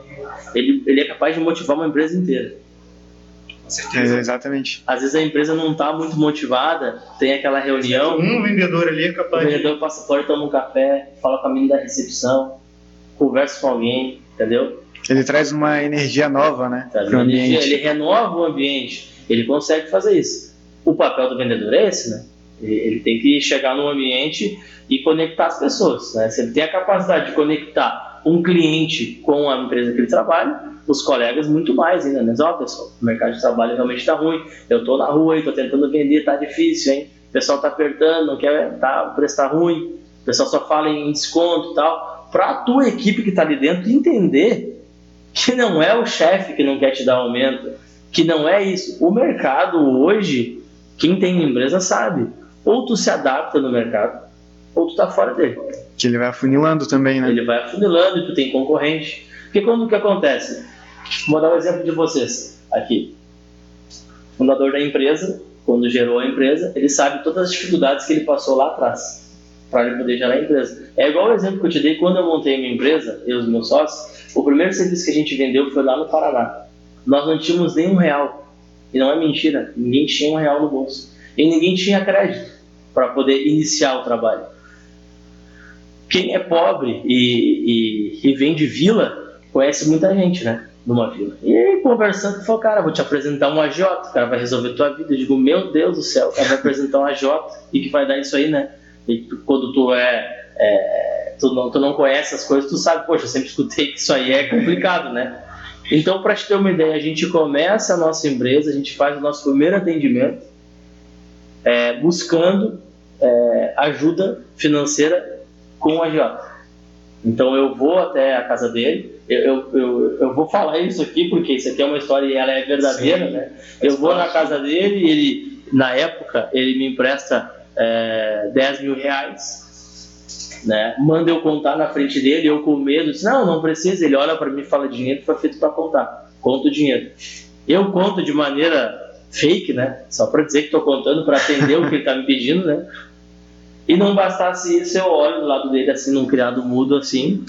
ele é capaz de motivar uma empresa inteira. Com certeza. Exatamente. Às vezes a empresa não está muito motivada, tem aquela reunião, Um vendedor ali é capaz o vendedor passa fora, toma um café, fala com a menina da recepção, conversa com alguém, entendeu? Ele traz uma energia nova, né, para o ambiente. Ele renova o ambiente, ele consegue fazer isso. O papel do vendedor é esse, né? Ele tem que chegar no ambiente e conectar as pessoas, né? Se ele tem a capacidade de conectar um cliente com a empresa que ele trabalha, os colegas muito mais ainda, né? Ó, pessoal, o mercado de trabalho realmente está ruim, eu estou na rua, estou tentando vender, está difícil, hein? O pessoal está apertando, não quer, o preço está ruim, o pessoal só fala em desconto e tal. Para a tua equipe que está ali dentro entender que não é o chefe que não quer te dar aumento, que não é isso. O mercado hoje, quem tem empresa sabe, ou tu se adapta no mercado, ou tu tá fora dele. Que ele vai afunilando também, né? Ele vai afunilando e tu tem concorrente. Porque quando que acontece? Vou dar um exemplo de vocês aqui. O fundador da empresa, quando gerou a empresa, ele sabe todas as dificuldades que ele passou lá atrás para ele poder gerar a empresa. É igual o exemplo que eu te dei quando eu montei a minha empresa, eu e os meus sócios. O primeiro serviço que a gente vendeu foi lá no Paraná. Nós não tínhamos nem R$1. E não é mentira, ninguém tinha R$1 no bolso. E ninguém tinha crédito para poder iniciar o trabalho. Quem é pobre e vem de vila, conhece muita gente, né? Numa vila. E aí, conversando, falou, cara, vou te apresentar um agiota, o cara vai resolver tua vida. Eu digo, meu Deus do céu, o cara vai apresentar um agiota, e que vai dar isso aí, né? E quando tu não conhece as coisas, tu sabe, poxa, eu sempre escutei que isso aí é complicado, né? Então, para te ter uma ideia, a gente começa a nossa empresa, a gente faz o nosso primeiro atendimento buscando ajuda financeira com o agiota. Então, eu vou até a casa dele, eu vou falar isso aqui, porque isso aqui é uma história e ela é verdadeira, né? Eu vou na casa dele e ele, na época, ele me empresta R$10 mil, né? Manda eu contar na frente dele, eu com medo, disse, não precisa, ele olha para mim e fala, dinheiro foi feito para contar, conta o dinheiro. Eu conto de maneira fake, né? Só para dizer que estou contando para atender o que ele está me pedindo, né? E não bastasse isso, eu olho do lado dele assim, num criado mudo assim,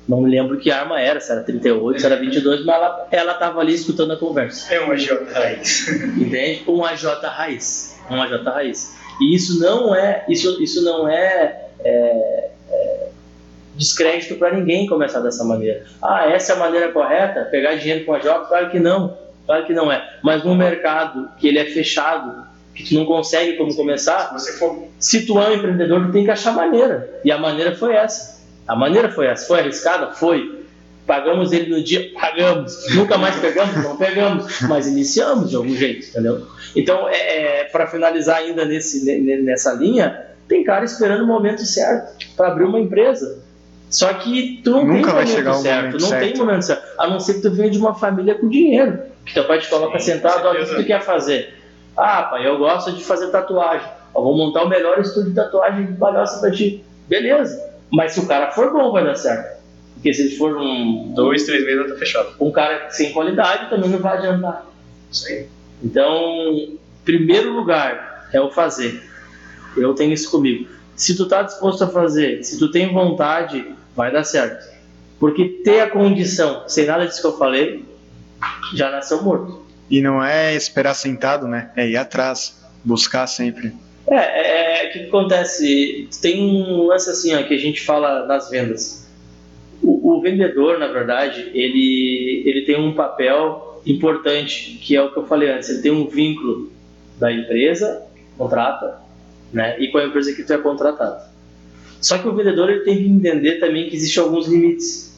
não me lembro que arma era, se era 38, se era 22, mas ela estava ali escutando a conversa. É um AJ raiz. Entende? Um AJ raiz. Um AJ raiz. E isso não é descrédito para ninguém começar dessa maneira. Essa é a maneira correta? Pegar dinheiro com a AJ? Claro que não é. Mas num mercado que ele é fechado, que tu não consegue como começar, se tu é um empreendedor, tu tem que achar maneira. E a maneira foi essa. Foi arriscada? Foi. Pagamos ele no dia? Pagamos. Nunca mais pegamos? Não pegamos. Mas iniciamos de algum jeito, entendeu? Então, para finalizar ainda nessa linha, tem cara esperando o momento certo para abrir uma empresa. Só que tu não Nunca tem momento certo. Não tem momento certo. A não ser que tu venha de uma família com dinheiro. Que teu pai te coloca sentado, o que tu quer fazer? Pai, eu gosto de fazer tatuagem. Eu vou montar o melhor estúdio de tatuagem de palhaço pra ti. Beleza. Mas se o cara for bom, vai dar certo. Porque se ele for 2, 3 meses, tá fechado. Um cara sem qualidade também não vai adiantar. Isso aí. Então, primeiro lugar é o fazer. Eu tenho isso comigo. Se tu tá disposto a fazer, se tu tem vontade, vai dar certo. Porque ter a condição, sem nada disso que eu falei, já nasceu morto. E não é esperar sentado, né? É ir atrás, buscar sempre. O que acontece? Tem um lance assim, que a gente fala nas vendas. O vendedor, na verdade, ele tem um papel importante, que é o que eu falei antes. Ele tem um vínculo da empresa, contrata, né? E com a empresa que tu é contratado. Só que o vendedor ele tem que entender também que existem alguns limites.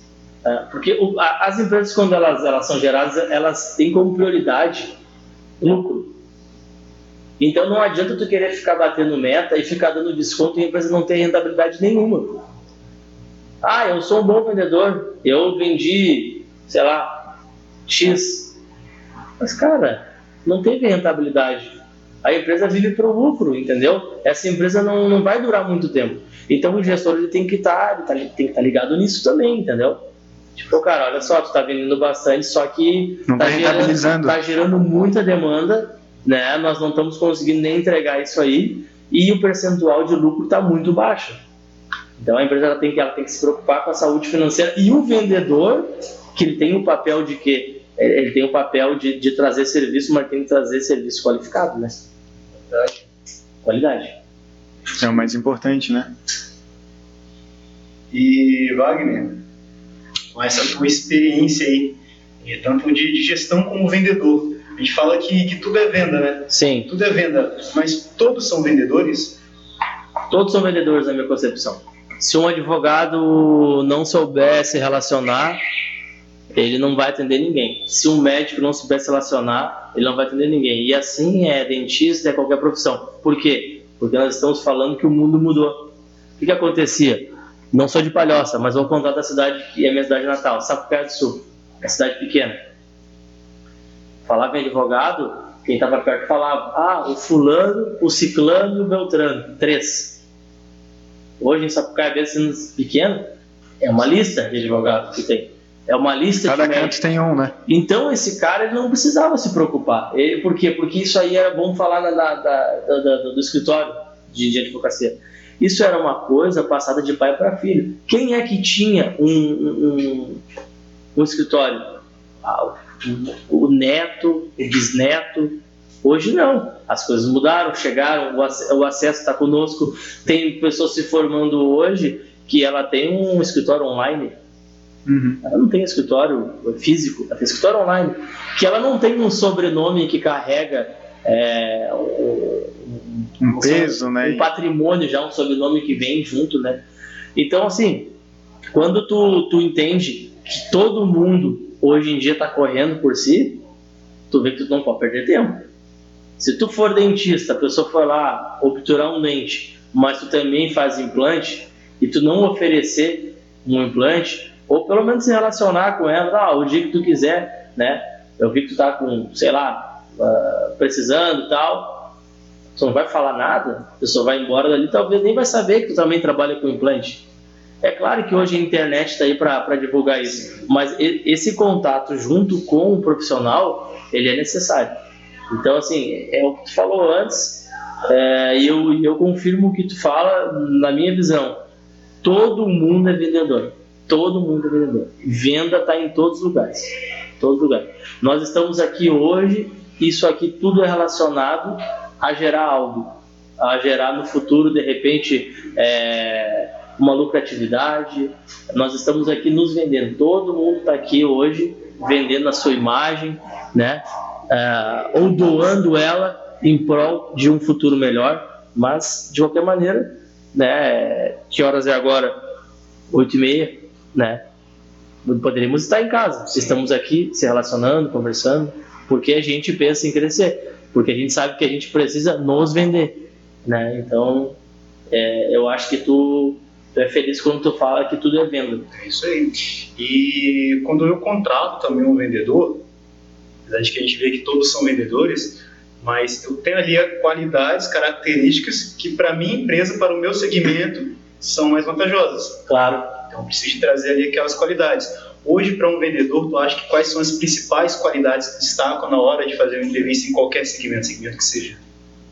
Porque as empresas, quando elas são geradas, elas têm como prioridade lucro. Então não adianta tu querer ficar batendo meta e ficar dando desconto e a empresa não ter rentabilidade nenhuma. Eu sou um bom vendedor, eu vendi, sei lá, X. Mas cara, não teve rentabilidade. A empresa vive para o lucro, entendeu? Essa empresa não vai durar muito tempo. Então o gestor ele tem que estar ligado nisso também, entendeu? Tipo, cara, olha só, tu tá vendendo bastante, só que não tá gerando muita demanda, né? Nós não estamos conseguindo nem entregar isso aí e o percentual de lucro está muito baixo. Então a empresa ela tem que se preocupar com a saúde financeira, e o vendedor, que ele tem o papel de quê? Ele tem o papel de trazer serviço, mas tem que trazer serviço qualificado, né? Qualidade. É o mais importante, né? E Wagner, com essa tua experiência aí, tanto de gestão como vendedor, a gente fala que tudo é venda, né? Sim. Tudo é venda, mas todos são vendedores? Todos são vendedores na minha concepção. Se um advogado não souber se relacionar, ele não vai atender ninguém. Se um médico não souber se relacionar, ele não vai atender ninguém. E assim é dentista, é qualquer profissão. Por quê? Porque nós estamos falando que o mundo mudou. O que acontecia? Não sou de Palhoça, mas vou contar da cidade, que é a minha cidade natal, Sapucaia do Sul. É cidade pequena. Falava em advogado, quem estava perto falava, o fulano, o ciclano e o beltrano. 3. Hoje em Sapucaia, mesmo sendo pequeno, é uma lista de advogados que tem. É uma lista Cada de canto tem um, né? Então esse cara ele não precisava se preocupar. Por quê? Porque isso aí era bom falar do escritório de advocacia. Isso era uma coisa passada de pai para filho. Quem é que tinha um escritório? O neto, o bisneto. Hoje não. As coisas mudaram, chegaram, o acesso está conosco. Tem pessoas se formando hoje que ela tem um escritório online. Uhum. Ela não tem escritório físico, ela tem escritório online. Que ela não tem um sobrenome que carrega um peso, né? Um patrimônio já, um sobrenome que vem junto, né? Então, assim, quando tu entende que todo mundo hoje em dia está correndo por si, tu vê que tu não pode perder tempo. Se tu for dentista, a pessoa for lá obturar um dente, mas tu também faz implante, e tu não oferecer um implante, ou pelo menos se relacionar com ela, o dia que tu quiser, né? Eu vi que tu tá com, sei lá, precisando e tal, tu não vai falar nada, a pessoa vai embora dali, talvez nem vai saber que tu também trabalha com implante. É claro que hoje a internet está aí para divulgar isso, mas esse contato junto com o profissional, ele é necessário. Então, assim, é o que tu falou antes, e eu confirmo o que tu fala na minha visão. Todo mundo é vendedor. Todo mundo é vendedor. Venda está em todos os lugares. Todos os lugares. Nós estamos aqui hoje, isso aqui tudo é relacionado a gerar algo. A gerar no futuro, de repente, uma lucratividade. Nós estamos aqui nos vendendo. Todo mundo está aqui hoje vendendo a sua imagem, né? Ou doando ela em prol de um futuro melhor. Mas, de qualquer maneira, né? Que horas é agora? 8h30, né? Poderíamos estar em casa. Estamos aqui se relacionando, conversando, porque a gente pensa em crescer, porque a gente sabe que a gente precisa nos vender, né? Então, eu acho que tu é feliz quando tu fala que tudo é venda. É isso aí. E quando eu contrato também um vendedor, apesar de que a gente vê que todos são vendedores, mas eu tenho ali qualidades, características que para minha empresa, para o meu segmento, são mais vantajosas. Claro. Então, preciso trazer ali aquelas qualidades. Hoje, para um vendedor, tu acha que quais são as principais qualidades que destacam na hora de fazer uma entrevista em qualquer segmento que seja?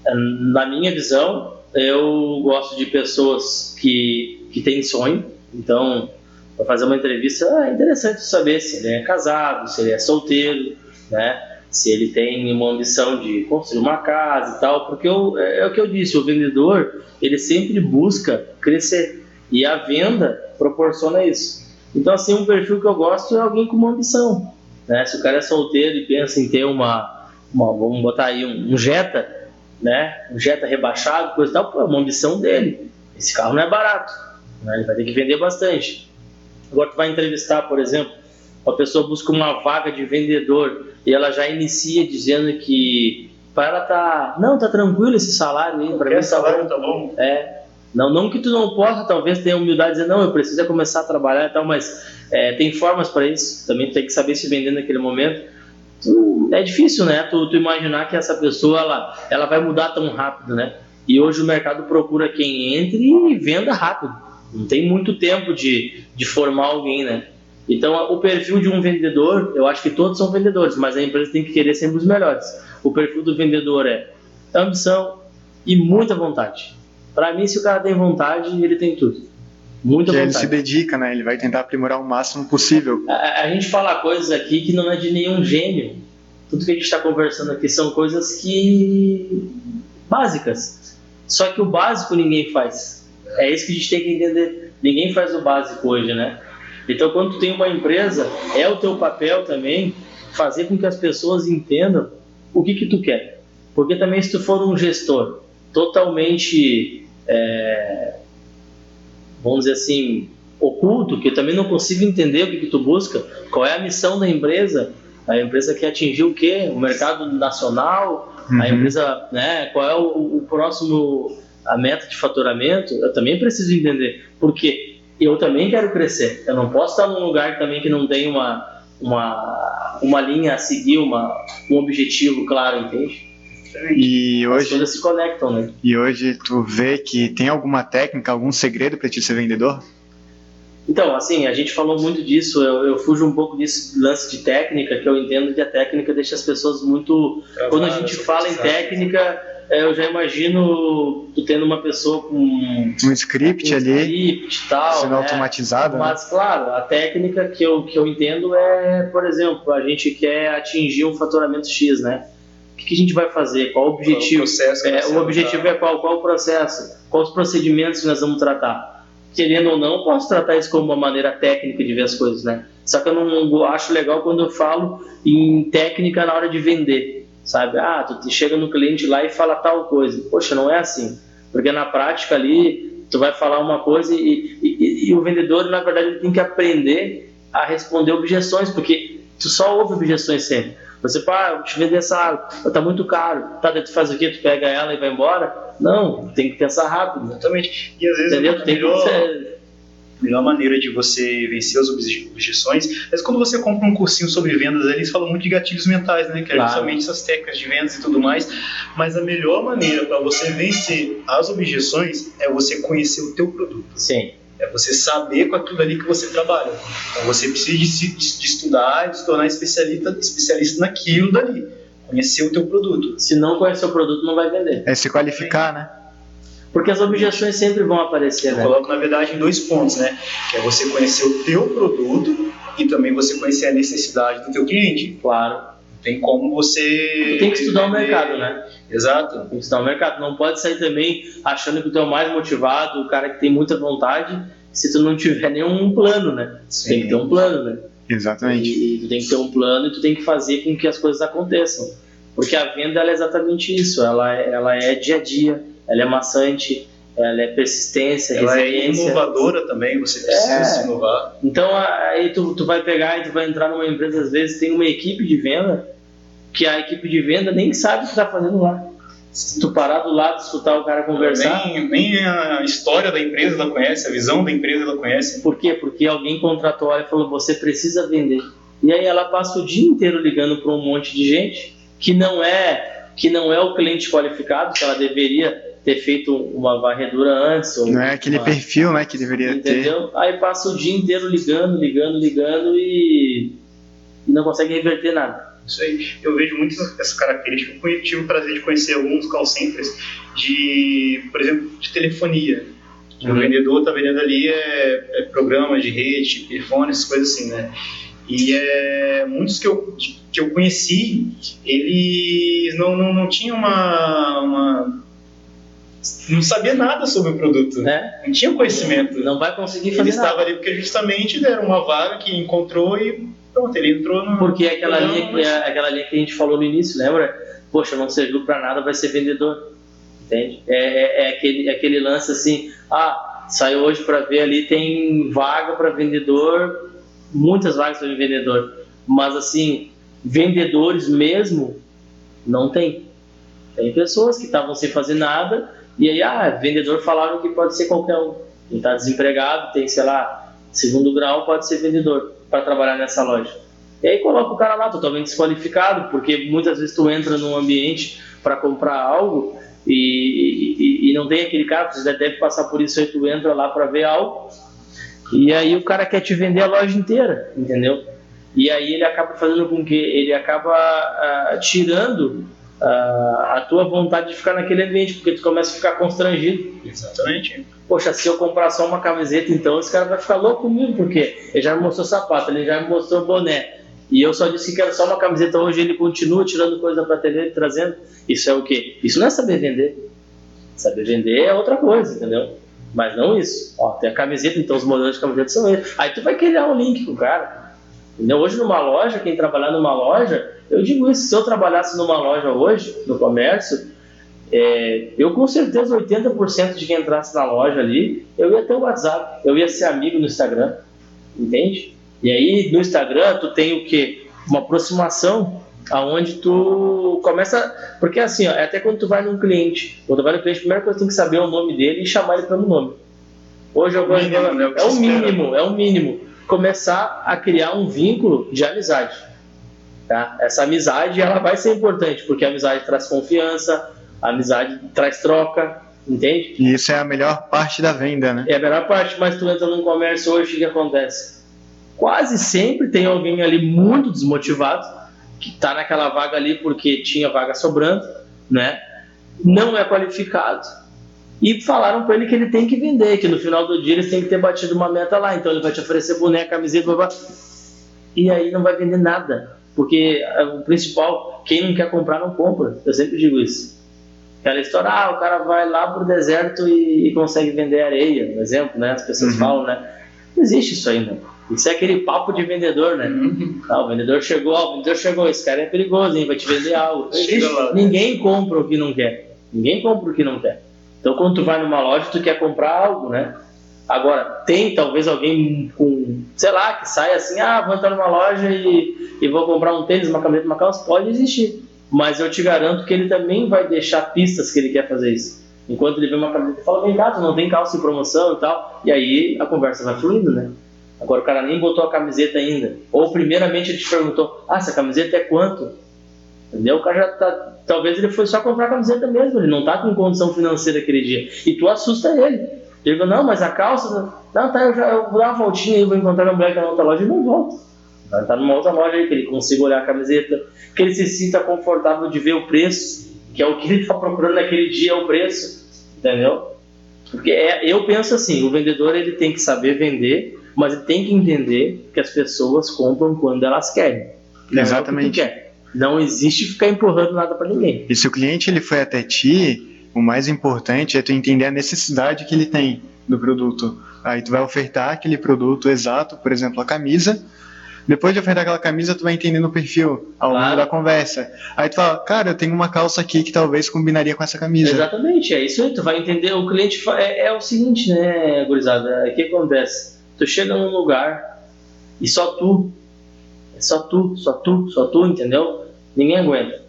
Na minha visão, eu gosto de pessoas que têm sonho. Então, para fazer uma entrevista, é interessante saber se ele é casado, se ele é solteiro, né? Se ele tem uma ambição de construir uma casa e tal, porque é o que eu disse, o vendedor, ele sempre busca crescer, e a venda proporciona isso. Então, assim, um perfil que eu gosto é alguém com uma ambição, né? Se o cara é solteiro e pensa em ter vamos botar aí um Jetta, né? Um Jetta rebaixado, coisa e tal, é uma ambição dele. Esse carro não é barato, né? Ele vai ter que vender bastante. Agora, tu vai entrevistar, por exemplo, uma pessoa busca uma vaga de vendedor e ela já inicia dizendo que para ela tá tranquilo esse salário aí, para mim salário tá bom. Não que tu não possa, talvez tenha humildade de dizer, não, eu preciso começar a trabalhar e tal, mas tem formas para isso, também tem que saber se vender naquele momento. É difícil, né, tu imaginar que essa pessoa, ela vai mudar tão rápido, né, e hoje o mercado procura quem entre e venda rápido, não tem muito tempo de formar alguém, né. Então, o perfil de um vendedor, eu acho que todos são vendedores, mas a empresa tem que querer sempre os melhores. O perfil do vendedor é ambição, e muita vontade. Para mim, se o cara tem vontade, ele tem tudo. Muita que vontade. ele se dedica, né? Ele vai tentar aprimorar o máximo possível. A gente fala coisas aqui que não é de nenhum gênio. Tudo que a gente está conversando aqui são coisas que básicas. Só que o básico ninguém faz. É isso que a gente tem que entender. Ninguém faz o básico hoje, né? Então, quando tu tem uma empresa, é o teu papel também fazer com que as pessoas entendam o que tu quer. Porque também se tu for um gestor totalmente, vamos dizer assim, oculto, que eu também não consigo entender o que tu busca, qual é a missão da empresa, a empresa quer atingir o quê? O mercado nacional, a empresa, né, qual é o próximo, a meta de faturamento, eu também preciso entender, porque eu também quero crescer, eu não posso estar num lugar também que não tem uma linha a seguir, um objetivo claro, entende? E hoje, as coisas se conectam, né? E hoje tu vê que tem alguma técnica, algum segredo para te ser vendedor? Então, assim, a gente falou muito disso, eu fujo um pouco desse lance de técnica, que eu entendo que a técnica deixa as pessoas muito... Quando a gente fala em técnica, eu já imagino tu tendo uma pessoa com um script ali, tal, sendo automatizado. Mas, claro, a técnica que eu entendo é, por exemplo, a gente quer atingir um faturamento X, né? O que a gente vai fazer? Qual o objetivo? O objetivo é qual o processo? Quais os procedimentos que nós vamos tratar? Querendo ou não, eu posso tratar isso como uma maneira técnica de ver as coisas, né? Só que eu não acho legal quando eu falo em técnica na hora de vender, sabe? Tu chega no cliente lá e fala tal coisa. Poxa, não é assim. Porque na prática ali, tu vai falar uma coisa e o vendedor, na verdade, ele tem que aprender a responder objeções, porque tu só ouve objeções sempre. Você, vou te vender essa água, tá muito caro. Tá, daí tu faz o quê? Tu pega ela e vai embora? Não, tem que pensar rápido. Exatamente. E às vezes a melhor maneira de você vencer as objeções é quando você compra um cursinho sobre vendas, eles falam muito de gatilhos mentais, né? Que é justamente essas técnicas de vendas e tudo mais. Mas a melhor maneira para você vencer as objeções é você conhecer o teu produto. Sim. É você saber com aquilo ali que você trabalha. Então você precisa de estudar, de se tornar especialista naquilo dali. Conhecer o teu produto. Se não conhecer o produto, não vai vender. É se qualificar, né? Porque as objeções sempre vão aparecer, né? Eu coloco, na verdade, em 2 pontos, né? Que é você conhecer o teu produto e também você conhecer a necessidade do teu cliente. Claro. Tem como você... Tu tem que estudar o mercado, né? Exato. Tem que estudar o mercado. Não pode sair também achando que tu é o mais motivado, o cara que tem muita vontade, se tu não tiver nenhum plano, né? Tu tem que ter um plano, né? Exatamente. E tu tem que ter um plano e tu tem que fazer com que as coisas aconteçam. Porque a venda, ela é exatamente isso. Ela é dia a dia, ela é maçante, ela é persistência, ela resiliência. É inovadora também, você precisa se inovar. Então, aí tu vai pegar e tu vai entrar numa empresa, às vezes tem uma equipe de venda, que a equipe de venda nem sabe o que está fazendo lá. Se tu parar do lado, escutar o cara conversar... Nem a história da empresa ela conhece, a visão da empresa ela conhece. Por quê? Porque alguém contratou ela e falou, você precisa vender. E aí ela passa o dia inteiro ligando para um monte de gente que não é o cliente qualificado, que ela deveria ter feito uma varredura antes. Não é aquele perfil, né, que deveria entendeu? Ter. Aí passa o dia inteiro ligando e não consegue reverter nada. Isso aí. Eu vejo muito essa característica. Eu tive o prazer de conhecer alguns call centers por exemplo, de telefonia. O vendedor está vendendo ali programas de rede, telefone, essas coisas assim, né? E muitos que eu conheci, eles não tinham não sabia nada sobre o produto, não tinha conhecimento. Não vai conseguir fazer nada. Ele estava ali porque justamente deram uma vaga que encontrou e pronto, ele entrou no... Porque aquela linha que a gente falou no início, lembra? Poxa, não serviu para nada, vai ser vendedor. Entende? Aquele lance assim, saiu hoje para ver ali, tem vaga para vendedor, muitas vagas para vendedor, mas assim, vendedores mesmo, não tem. Tem pessoas que estavam sem fazer nada, e aí, vendedor falaram que pode ser qualquer um. Quem está desempregado, tem, sei lá, segundo grau, pode ser vendedor para trabalhar nessa loja. E aí coloca o cara lá totalmente desqualificado, porque muitas vezes tu entra num ambiente para comprar algo e não tem aquele cara, você deve passar por isso aí, tu entra lá para ver algo, e aí o cara quer te vender a loja inteira, entendeu? E aí ele acaba fazendo com que ele acaba tirando a tua vontade de ficar naquele ambiente, porque tu começa a ficar constrangido. Exatamente. Poxa, se eu comprar só uma camiseta, então esse cara vai ficar louco comigo, porque ele já me mostrou sapato, ele já me mostrou boné, e eu só disse que quero só uma camiseta hoje, ele continua tirando coisa da prateleira e trazendo. Isso é o quê? Isso não é saber vender. Saber vender é outra coisa, entendeu? Mas não isso. Ó, tem a camiseta, então os modelos de camiseta são esses. Aí tu vai criar um link com o cara. Entendeu? Hoje numa loja, quem trabalhar numa loja, eu digo isso, se eu trabalhasse numa loja hoje, no comércio, eu com certeza 80% de quem entrasse na loja ali, eu ia ter o WhatsApp, eu ia ser amigo no Instagram, entende? E aí no Instagram tu tem o quê? Uma aproximação aonde tu começa, porque assim, ó, até quando tu vai num cliente, a primeira coisa que tu tem que saber é o nome dele e chamar ele pelo nome. Hoje eu vou, é o mínimo, começar a criar um vínculo de amizade, tá? Essa amizade ela vai ser importante, porque a amizade traz confiança, a amizade traz troca, entende? E isso é a melhor parte da venda, né? É a melhor parte, mas tu entra num comércio hoje, o que acontece? Quase sempre tem alguém ali muito desmotivado, que está naquela vaga ali porque tinha vaga sobrando, né? Não é qualificado, e falaram para ele que ele tem que vender, que no final do dia eles têm que ter batido uma meta lá, então ele vai te oferecer boneca, camiseta, blá, blá, e aí não vai vender nada, porque o principal, quem não quer comprar não compra, eu sempre digo isso. Aquela história, o cara vai lá pro deserto e consegue vender areia, por exemplo, né? As pessoas falam, né? Não existe isso ainda. Isso é aquele papo de vendedor, né? O vendedor chegou, esse cara é perigoso, hein? Vai te vender algo. Ninguém compra o que não quer. Ninguém compra o que não quer. Então, quando tu vai numa loja, tu quer comprar algo, né? Agora, tem talvez alguém com, sei lá, que sai assim, vou entrar numa loja e vou comprar um tênis, uma camiseta, uma calça, pode existir. Mas eu te garanto que ele também vai deixar pistas que ele quer fazer isso. Enquanto ele vê uma camiseta, ele fala, vem cá, tu não tem calça em promoção e tal. E aí a conversa vai fluindo, né? Agora o cara nem botou a camiseta ainda. Ou primeiramente ele te perguntou, essa camiseta é quanto? Entendeu? O cara já tá... Talvez ele foi só comprar a camiseta mesmo, ele não tá com condição financeira aquele dia. E tu assusta ele. Ele digo, não, mas a calça... Não, tá, eu vou dar uma voltinha aí, vou encontrar uma mulher que tá na outra loja e não volto. Vai tá numa outra loja aí, que ele consiga olhar a camiseta, que ele se sinta confortável de ver o preço, que é o que ele está procurando naquele dia, é o preço, entendeu? Porque eu penso assim, o vendedor ele tem que saber vender, mas ele tem que entender que as pessoas compram quando elas querem. Exatamente. Não existe ficar empurrando nada para ninguém. E se o cliente ele foi até ti, o mais importante é tu entender a necessidade que ele tem do produto. Aí tu vai ofertar aquele produto exato, por exemplo, a camisa. Depois de ofertar aquela camisa, tu vai entendendo o perfil ao longo da conversa. Aí tu fala, cara, eu tenho uma calça aqui que talvez combinaria com essa camisa. Exatamente, é isso aí. Tu vai entender, o cliente é o seguinte, né, gurizada? O que acontece? Tu chega num lugar e só tu, entendeu? Ninguém aguenta.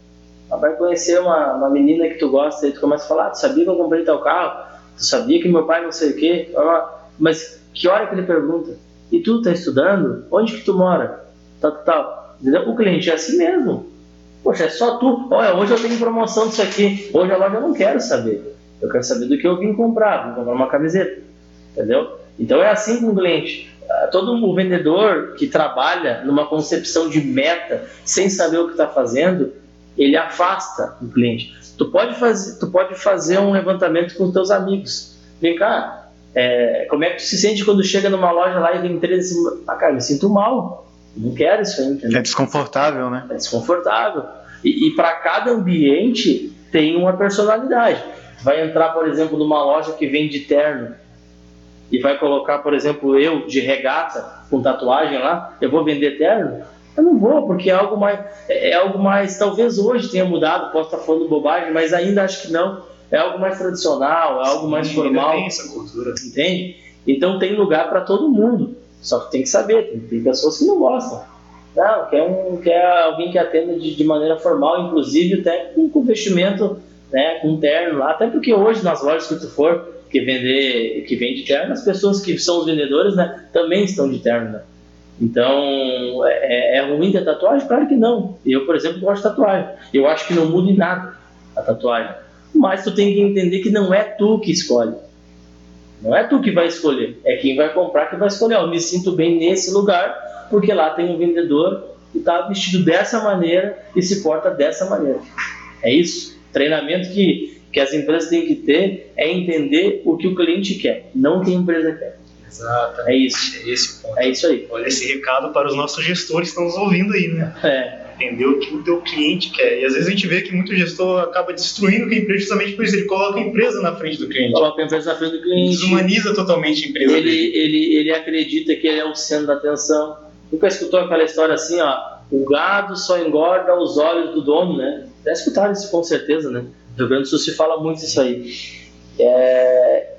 Vai conhecer uma menina que tu gosta e tu começa a falar, tu sabia que eu comprei teu carro? Tu sabia que meu pai não sei o quê? Mas que hora que ele pergunta? E tu tá estudando? Onde que tu mora? Tal. O cliente é assim mesmo. Poxa, é só tu. Olha, hoje eu tenho promoção disso aqui. Hoje a loja eu não quero saber. Eu quero saber do que eu vim comprar. Vou comprar uma camiseta. Entendeu? Então é assim com o cliente. Todo o vendedor que trabalha numa concepção de meta, sem saber o que está fazendo, ele afasta o cliente. Tu pode fazer um levantamento com os teus amigos. Vem cá. Como é que tu se sente quando chega numa loja lá e vem 13 assim, cara, me sinto mal, não quero isso aí, entendeu? É desconfortável, né? É desconfortável. E para cada ambiente tem uma personalidade. Vai entrar, por exemplo, numa loja que vende terno e vai colocar, por exemplo, eu de regata com tatuagem lá, eu vou vender terno? Eu não vou, porque é algo mais, talvez hoje tenha mudado, posso estar falando bobagem, mas ainda acho que não. É algo mais tradicional, é algo mais formal. Tem essa cultura. Entende? Então tem lugar para todo mundo. Só que tem que saber, tem pessoas que não gostam. Não, quer alguém que atenda de maneira formal, inclusive até com vestimento, né, com terno lá. Até porque hoje nas lojas que tu for, que vende terno, as pessoas que são os vendedores, né, também estão de terno, né? Então, é ruim ter tatuagem? Claro que não. Eu, por exemplo, gosto de tatuagem. Eu acho que não muda em nada a tatuagem. Mas tu tem que entender que não é tu que escolhe. Não é tu que vai escolher. É quem vai comprar que vai escolher. Eu me sinto bem nesse lugar, porque lá tem um vendedor que está vestido dessa maneira e se porta dessa maneira. É isso. Treinamento que as empresas têm que ter é entender o que o cliente quer, não o que a empresa quer. Exato. É isso. É esse o ponto. É isso aí. Olha esse recado para os nossos gestores que estão nos ouvindo aí, né? Entender o que o teu cliente quer. E às vezes a gente vê que muito gestor acaba destruindo a empresa justamente por isso. Ele coloca a empresa na frente do cliente. Coloca a empresa na frente do cliente. Desumaniza totalmente a empresa. Ele acredita que ele é o centro da atenção. Nunca escutou aquela história assim, ó, o gado só engorda aos olhos do dono, né? Já escutaram isso com certeza, né? No Rio Grande do Sul se fala muito isso aí.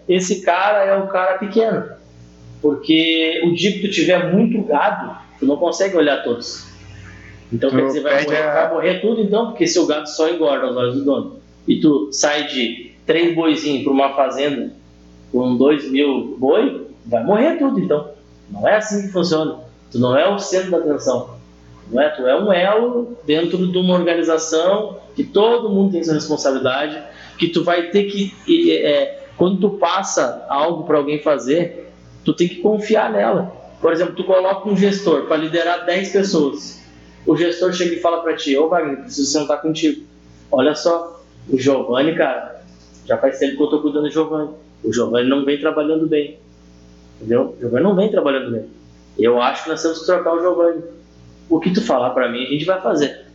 Esse cara é o cara pequeno. Porque o dia que tu tiver muito gado, tu não consegue olhar todos. Então quer dizer, vai morrer tudo então, porque se o gado só engorda aos olhos do dono e tu sai de 3 boizinhos para uma fazenda com 2.000 boi, vai morrer tudo então. Não é assim que funciona. Tu não é o centro da atenção. Não é? Tu é um elo dentro de uma organização que todo mundo tem sua responsabilidade, que tu vai ter que, quando tu passa algo para alguém fazer, tu tem que confiar nela. Por exemplo, tu coloca um gestor para liderar 10 pessoas. O gestor chega e fala para ti: ô Wagner, preciso sentar contigo. Olha só, o Giovanni, cara, já faz tempo que eu estou cuidando do Giovanni. O Giovanni não vem trabalhando bem. Entendeu? O Giovanni não vem trabalhando bem. Eu acho que nós temos que trocar o Giovanni. O que tu falar para mim, a gente vai fazer.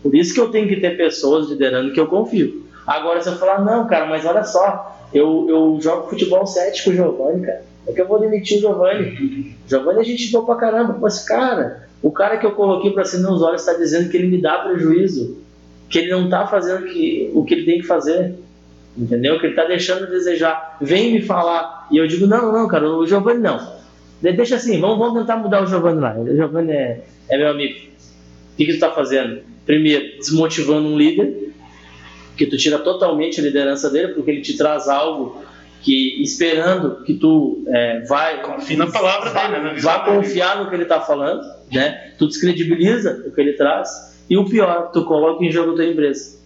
Por isso que eu tenho que ter pessoas liderando que eu confio. Agora, se eu falar: não, cara, mas olha só, eu jogo futebol 7 com o Giovanni, cara. É que eu vou demitir o Giovanni. Giovanni a gente boa pra caramba. Mas, cara, o cara que eu coloquei para acender os olhos está dizendo que ele me dá prejuízo, que ele não está fazendo o que ele tem que fazer, entendeu? Que ele está deixando de desejar. Vem me falar. E eu digo: não, cara, o Giovanni não. Deixa assim, vamos tentar mudar o Giovanni lá. O Giovanni é meu amigo. O que tu está fazendo? Primeiro, desmotivando um líder, que tu tira totalmente a liderança dele, porque ele te traz algo que, esperando que tu vai... Confie na palavra dele, né? Vai confiar no que ele está falando, né? Tu descredibiliza o que ele traz. E o pior, tu coloca em jogo a tua empresa.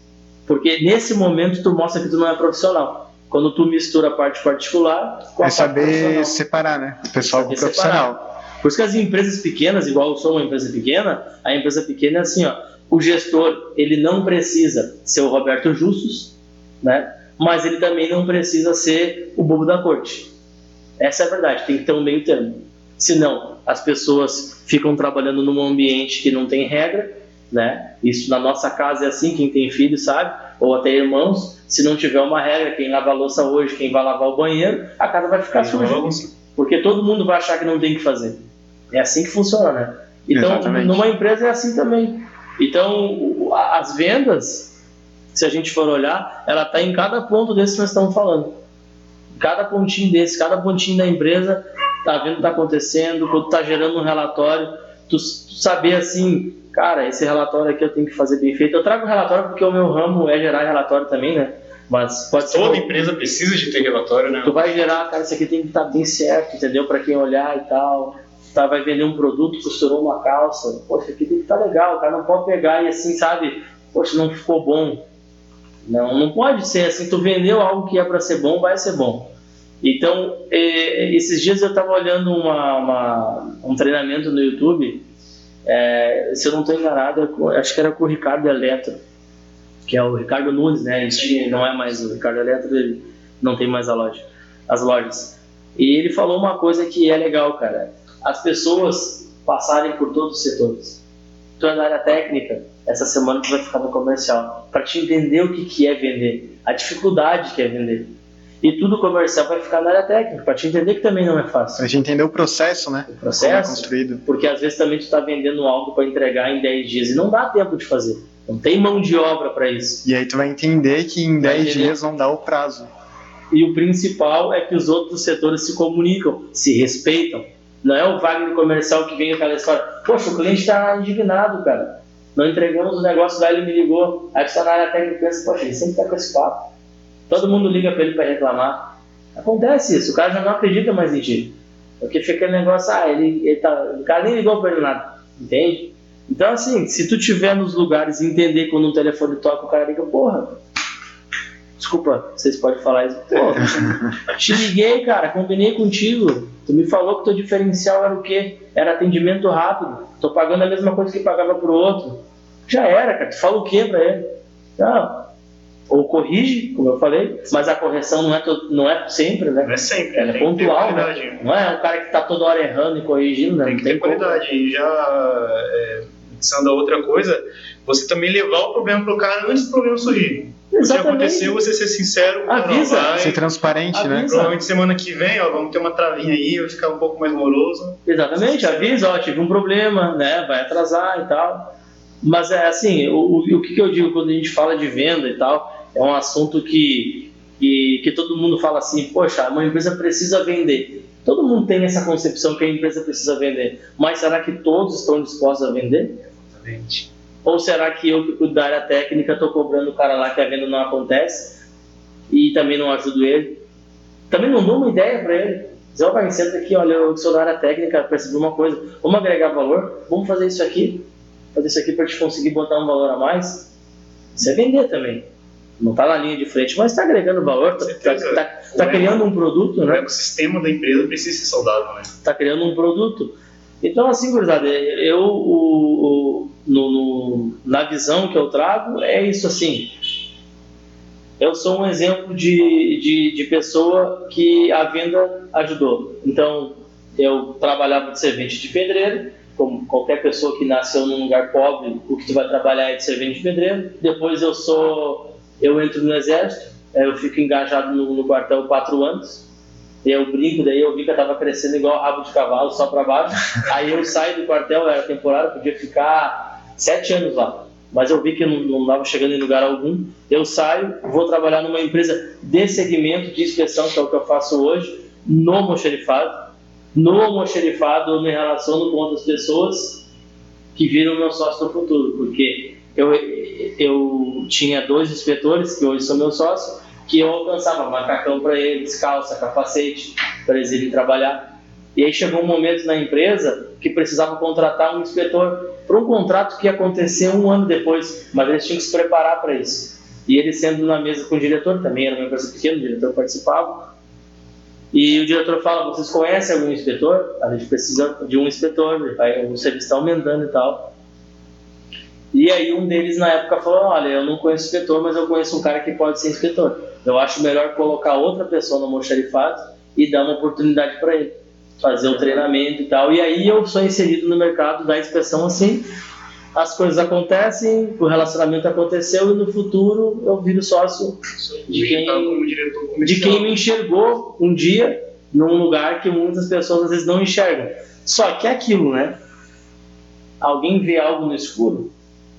Porque nesse momento tu mostra que tu não é profissional. Quando tu mistura a parte particular com a parte saber separar, né? O pessoal do profissional. Separar. Por isso que as empresas pequenas, igual eu sou uma empresa pequena, a empresa pequena é assim, ó, o gestor, ele não precisa ser o Roberto Justus, né? Mas ele também não precisa ser o bobo da corte. Essa é a verdade, tem que ter um meio termo. Senão, as pessoas ficam trabalhando num ambiente que não tem regra, né? Isso na nossa casa é assim, quem tem filho sabe, ou até irmãos. Se não tiver uma regra, quem lava a louça hoje, quem vai lavar o banheiro, a casa vai ficar suja. Porque todo mundo vai achar que não tem que fazer. É assim que funciona, né? Então, exatamente. Numa empresa é assim também. Então, as vendas, se a gente for olhar, ela está em cada ponto desse que nós estamos falando. Cada pontinho desse, cada pontinho da empresa, tá vendo o que está acontecendo, quando está gerando um relatório, tu saber assim, cara, esse relatório aqui eu tenho que fazer bem feito. Eu trago relatório porque o meu ramo é gerar relatório também, né? Mas pode ser. Toda empresa precisa de ter relatório, né? Tu vai gerar, cara, isso aqui tem que estar bem certo, entendeu? Para quem olhar e tal. Tá, vai vender um produto, costurou uma calça, poxa, aqui tem que estar legal, o cara não pode pegar e assim, sabe, poxa, não ficou bom. Não pode ser assim, tu vendeu algo que é para ser bom, vai ser bom. Então, esses dias eu estava olhando um treinamento no YouTube, se eu não estou enganado, acho que era com o Ricardo Eletro, que é o Ricardo Nunes, né? Ele não é mais o Ricardo Eletro, ele não tem mais as lojas. E ele falou uma coisa que é legal, cara. As pessoas passarem por todos os setores. Tu é na área técnica, essa semana tu vai ficar no comercial, para te entender o que é vender, a dificuldade que é vender. E tudo comercial vai ficar na área técnica, para te entender que também não é fácil. Para te entender o processo, né? O processo, como é construído. Porque às vezes também tu está vendendo algo para entregar em 10 dias e não dá tempo de fazer. Não tem mão de obra para isso. E aí tu vai entender que em 10 dias não dá o prazo. E o principal é que os outros setores se comunicam, se respeitam. Não é o Wagner comercial que vem com aquela história: poxa, o cliente está indignado, cara. Não entregamos o negócio lá, ele me ligou. Aí você está na área técnica e pensa: poxa, ele sempre está com esse papo. Todo mundo liga para ele para reclamar. Acontece isso, o cara já não acredita mais em ti. Porque fica aquele negócio: o cara nem ligou para ele nada. Entende? Então, assim, se tu tiver nos lugares e entender quando um telefone toca, o cara liga: porra, desculpa, vocês podem falar isso. Pô, te liguei, cara, combinei contigo. Tu me falou que teu diferencial era o quê? Era atendimento rápido. Tô pagando a mesma coisa que pagava pro outro. Já era, cara. Tu fala o quê pra ele? Não. Ou corrige, como eu falei, mas a correção não é sempre, né? Não é sempre, ela é pontual, né? Não é um cara que está toda hora errando e corrigindo, né? Tem que ter qualidade. E já, pensando a outra coisa, você também levar o problema para o cara antes do problema surgir. Exatamente. O que aconteceu, você ser sincero, avisa, vai, ser transparente, avisa, né? Provavelmente semana que vem, vamos ter uma travinha aí, vai ficar um pouco mais moroso. Exatamente, avisa, tive um problema, né? Vai atrasar e tal. Mas é assim, o que eu digo quando a gente fala de venda e tal, é um assunto que todo mundo fala assim, poxa, uma empresa precisa vender. Todo mundo tem essa concepção que a empresa precisa vender, mas será que todos estão dispostos a vender? Exatamente. Ou será que eu que cuido da área técnica estou cobrando o cara lá que a venda não acontece e também não ajudo ele? Também não dou uma ideia para ele. Dizer, vai, senta aqui, olha, eu sou da área técnica, preciso de uma coisa, vamos agregar valor, vamos fazer isso aqui para te conseguir botar um valor a mais. Isso é vender também. Não está na linha de frente, mas está agregando valor, está criando um produto, né? O ecossistema da empresa precisa ser saudável, né? Está criando um produto. Então, assim, gurizada, na visão que eu trago, é isso assim. Eu sou um exemplo de pessoa que a venda ajudou. Então, eu trabalhava de servente de pedreiro, como qualquer pessoa que nasceu num lugar pobre, o que tu vai trabalhar é de servente de pedreiro. Depois eu entro no exército, eu fico engajado no quartel 4 anos. Eu brinco, daí eu vi que eu estava crescendo igual rabo de cavalo, só para baixo. Aí eu saio do quartel, era temporário, podia ficar 7 anos lá. Mas eu vi que não estava chegando em lugar algum. Eu saio, vou trabalhar numa empresa de segmento de inspeção, que é o que eu faço hoje, no almoxarifado. No almoxarifado eu me relaciono com outras pessoas que viram meu sócio no futuro, porque eu tinha 2 inspetores, que hoje são meus sócios, que eu alcançava macacão para eles, calça, capacete, para eles irem trabalhar. E aí chegou um momento na empresa que precisava contratar um inspetor para um contrato que ia acontecer 1 ano depois, mas eles tinham que se preparar para isso. E ele sendo na mesa com o diretor, também era uma empresa pequena, o diretor participava, e o diretor fala, vocês conhecem algum inspetor? A gente precisa de um inspetor, o serviço está aumentando e tal. E aí um deles na época falou, olha, eu não conheço inspetor, mas eu conheço um cara que pode ser inspetor. Eu acho melhor colocar outra pessoa no almoxarifado e dar uma oportunidade para ele, fazer o treinamento e tal. E aí eu sou inserido no mercado da inspeção assim, as coisas acontecem, o relacionamento aconteceu e no futuro eu viro sócio de quem me enxergou um dia num lugar que muitas pessoas às vezes não enxergam. Só que é aquilo, né? Alguém vê algo no escuro?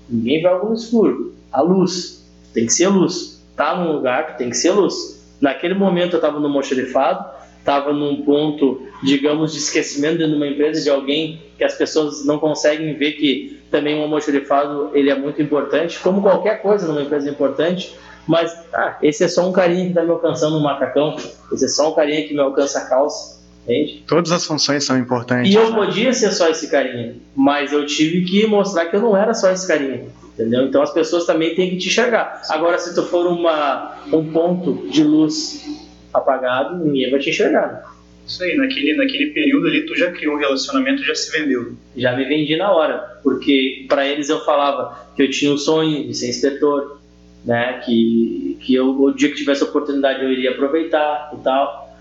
Ninguém vê algo no escuro. A luz, tem que ser luz. Tá num lugar que tem que ser luz. Naquele momento eu estava no almoxarifado, estava num ponto, digamos, de esquecimento dentro de uma empresa, de alguém que as pessoas não conseguem ver que também um almoxarifado ele é muito importante, como qualquer coisa numa empresa é importante, mas esse é só um carinha que está me alcançando um macacão, esse é só um carinha que me alcança a calça, entende? Todas as funções são importantes. E eu podia ser só esse carinha, mas eu tive que mostrar que eu não era só esse carinha, entendeu? Então as pessoas também têm que te enxergar. Agora, se tu for um ponto de luz apagado, ninguém vai te enxergar. Isso aí, naquele período ali, tu já criou um relacionamento, já se vendeu. Já me vendi na hora, porque para eles eu falava que eu tinha um sonho de ser inspetor, né? Que o dia que tivesse oportunidade eu iria aproveitar e tal.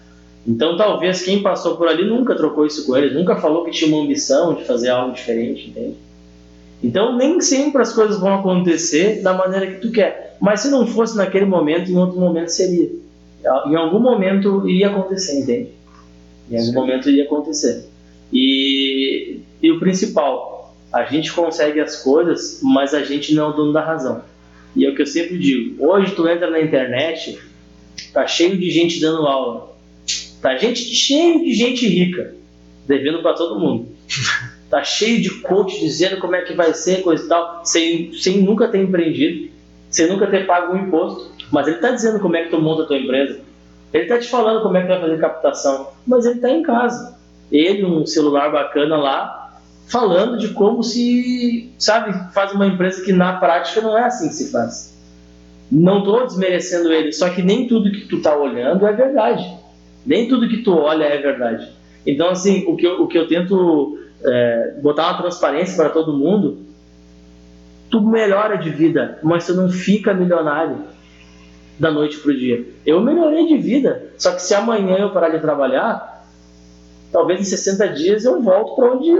Então talvez quem passou por ali nunca trocou isso com eles, nunca falou que tinha uma ambição de fazer algo diferente, entende? Então nem sempre as coisas vão acontecer da maneira que tu quer, mas se não fosse naquele momento, em outro momento seria. Em algum momento iria acontecer, entende? Em algum momento iria acontecer. E o principal, a gente consegue as coisas, mas a gente não é o dono da razão. E é o que eu sempre digo, hoje tu entra na internet, tá cheio de gente dando aula, tá cheio de gente rica, devendo para todo mundo. Tá cheio de coach dizendo como é que vai ser, coisa e tal, sem nunca ter empreendido, sem nunca ter pago um imposto, mas ele tá dizendo como é que tu monta a tua empresa. Ele tá te falando como é que vai fazer captação, mas ele tá em casa. Ele, um celular bacana lá, falando de como se, faz uma empresa que na prática não é assim que se faz. Não tô desmerecendo ele, só que nem tudo que tu tá olhando é verdade. Nem tudo que tu olha é verdade. Então, assim, o que eu tento botar uma transparência para todo mundo, tu melhora de vida, mas tu não fica milionário da noite pro dia. Eu melhorei de vida, só que se amanhã eu parar de trabalhar, talvez em 60 dias eu volto para onde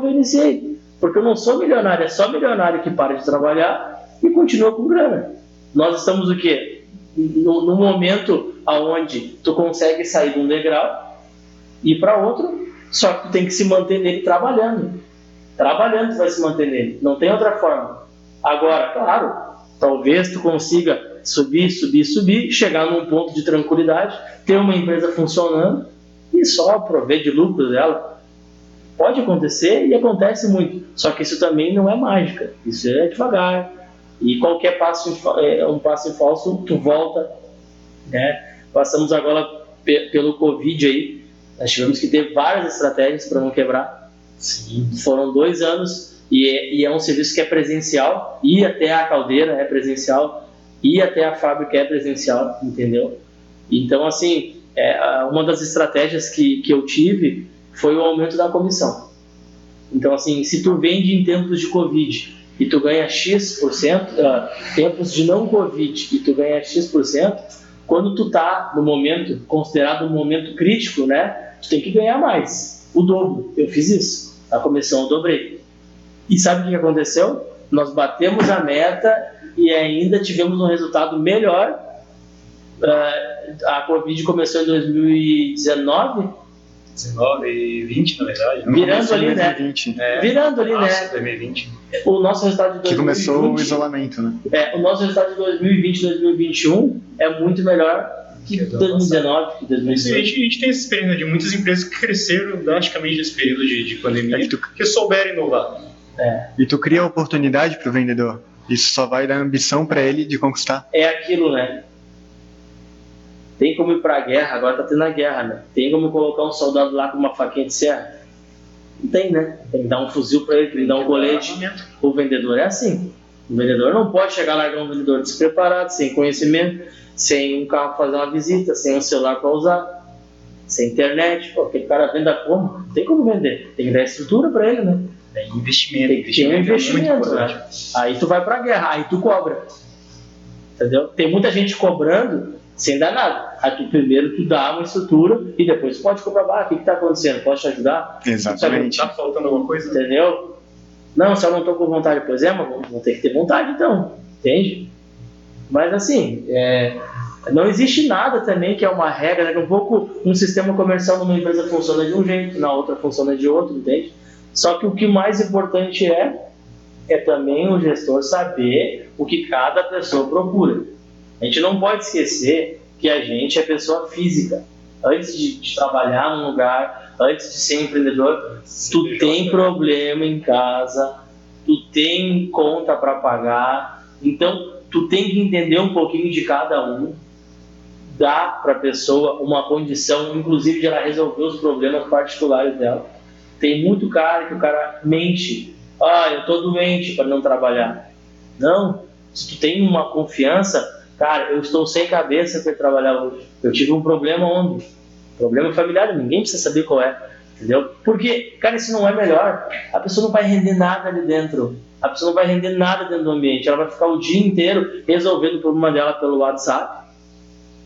eu iniciei. Porque eu não sou milionário, é só milionário que para de trabalhar e continua com grana. Nós estamos o quê? No momento onde tu consegue sair de um degrau e ir para outro, só que tu tem que se manter nele trabalhando. Trabalhando tu vai se manter nele, não tem outra forma. Agora, claro, talvez tu consiga subir, chegar num ponto de tranquilidade, ter uma empresa funcionando e só prover de lucros dela. Pode acontecer e acontece muito, só que isso também não é mágica, isso é devagar. E qualquer um passo em falso, tu volta, né? Passamos agora pelo Covid aí, nós tivemos que ter várias estratégias para não quebrar. Sim. Foram 2 anos e é um serviço que é presencial, ir até a caldeira é presencial, ir até a fábrica é presencial, entendeu? Então, assim, uma das estratégias que eu tive foi o aumento da comissão. Então, assim, se tu vende em tempos de Covid e tu ganha X%, tempos de não Covid e tu ganha X%, quando tu tá no momento, considerado um momento crítico, né, tu tem que ganhar mais, o dobro. Eu fiz isso, a comissão eu dobrei. E sabe o que aconteceu? Nós batemos a meta e ainda tivemos um resultado melhor. A Covid começou em 2019, 19 e 20, na verdade. Virando ali, né? 2020. Virando ali, né? 2020. O nosso resultado de 2020... Que começou o isolamento, né? O nosso resultado de 2020 e 2021 é muito melhor que 2019, que 2018. A gente tem esse período de muitas empresas que cresceram drasticamente nesse período de pandemia, que souberam inovar. E tu cria oportunidade para o vendedor. Isso só vai dar ambição para ele de conquistar. É aquilo, né? Tem como ir pra guerra, agora tá tendo a guerra, né? Tem como colocar um soldado lá com uma faquinha de serra? Não tem, né? Tem que dar um fuzil pra ele, tem que dar um colete. O vendedor é assim. O vendedor não pode chegar lá com um vendedor despreparado, sem conhecimento, sem um carro pra fazer uma visita, sem um celular pra usar, sem internet. Pô, aquele cara venda como? Não tem como vender. Tem que dar estrutura pra ele, né? Tem investimento. Tem que ter um investimento, né? Aí tu vai pra guerra, aí tu cobra. Entendeu? Tem muita gente cobrando sem dar nada. Aí primeiro tu dá uma estrutura e depois tu pode cobrar. O que está acontecendo? Posso te ajudar? Exatamente. Tá faltando alguma coisa? Entendeu? Não, se eu não estou com vontade, pois mas vou ter que ter vontade então. Entende? Mas assim, não existe nada também que é uma regra, né? Um pouco um sistema comercial numa empresa funciona de um jeito, na outra funciona de outro, entende? Só que o que mais importante é também o gestor saber o que cada pessoa procura. A gente não pode esquecer que a gente é pessoa física. Antes de trabalhar num lugar, antes de ser empreendedor, tu tem problema em casa, tu tem conta para pagar, então tu tem que entender um pouquinho de cada um, dar para a pessoa uma condição, inclusive de ela resolver os problemas particulares dela. Tem muito cara que o cara mente, eu tô doente para não trabalhar. Não, se tu tem uma confiança, cara, eu estou sem cabeça para trabalhar hoje. Eu tive um problema ontem. Problema familiar, ninguém precisa saber qual é. Entendeu? Porque, cara, isso não é melhor. A pessoa não vai render nada ali dentro. A pessoa não vai render nada dentro do ambiente. Ela vai ficar o dia inteiro resolvendo o problema dela pelo WhatsApp.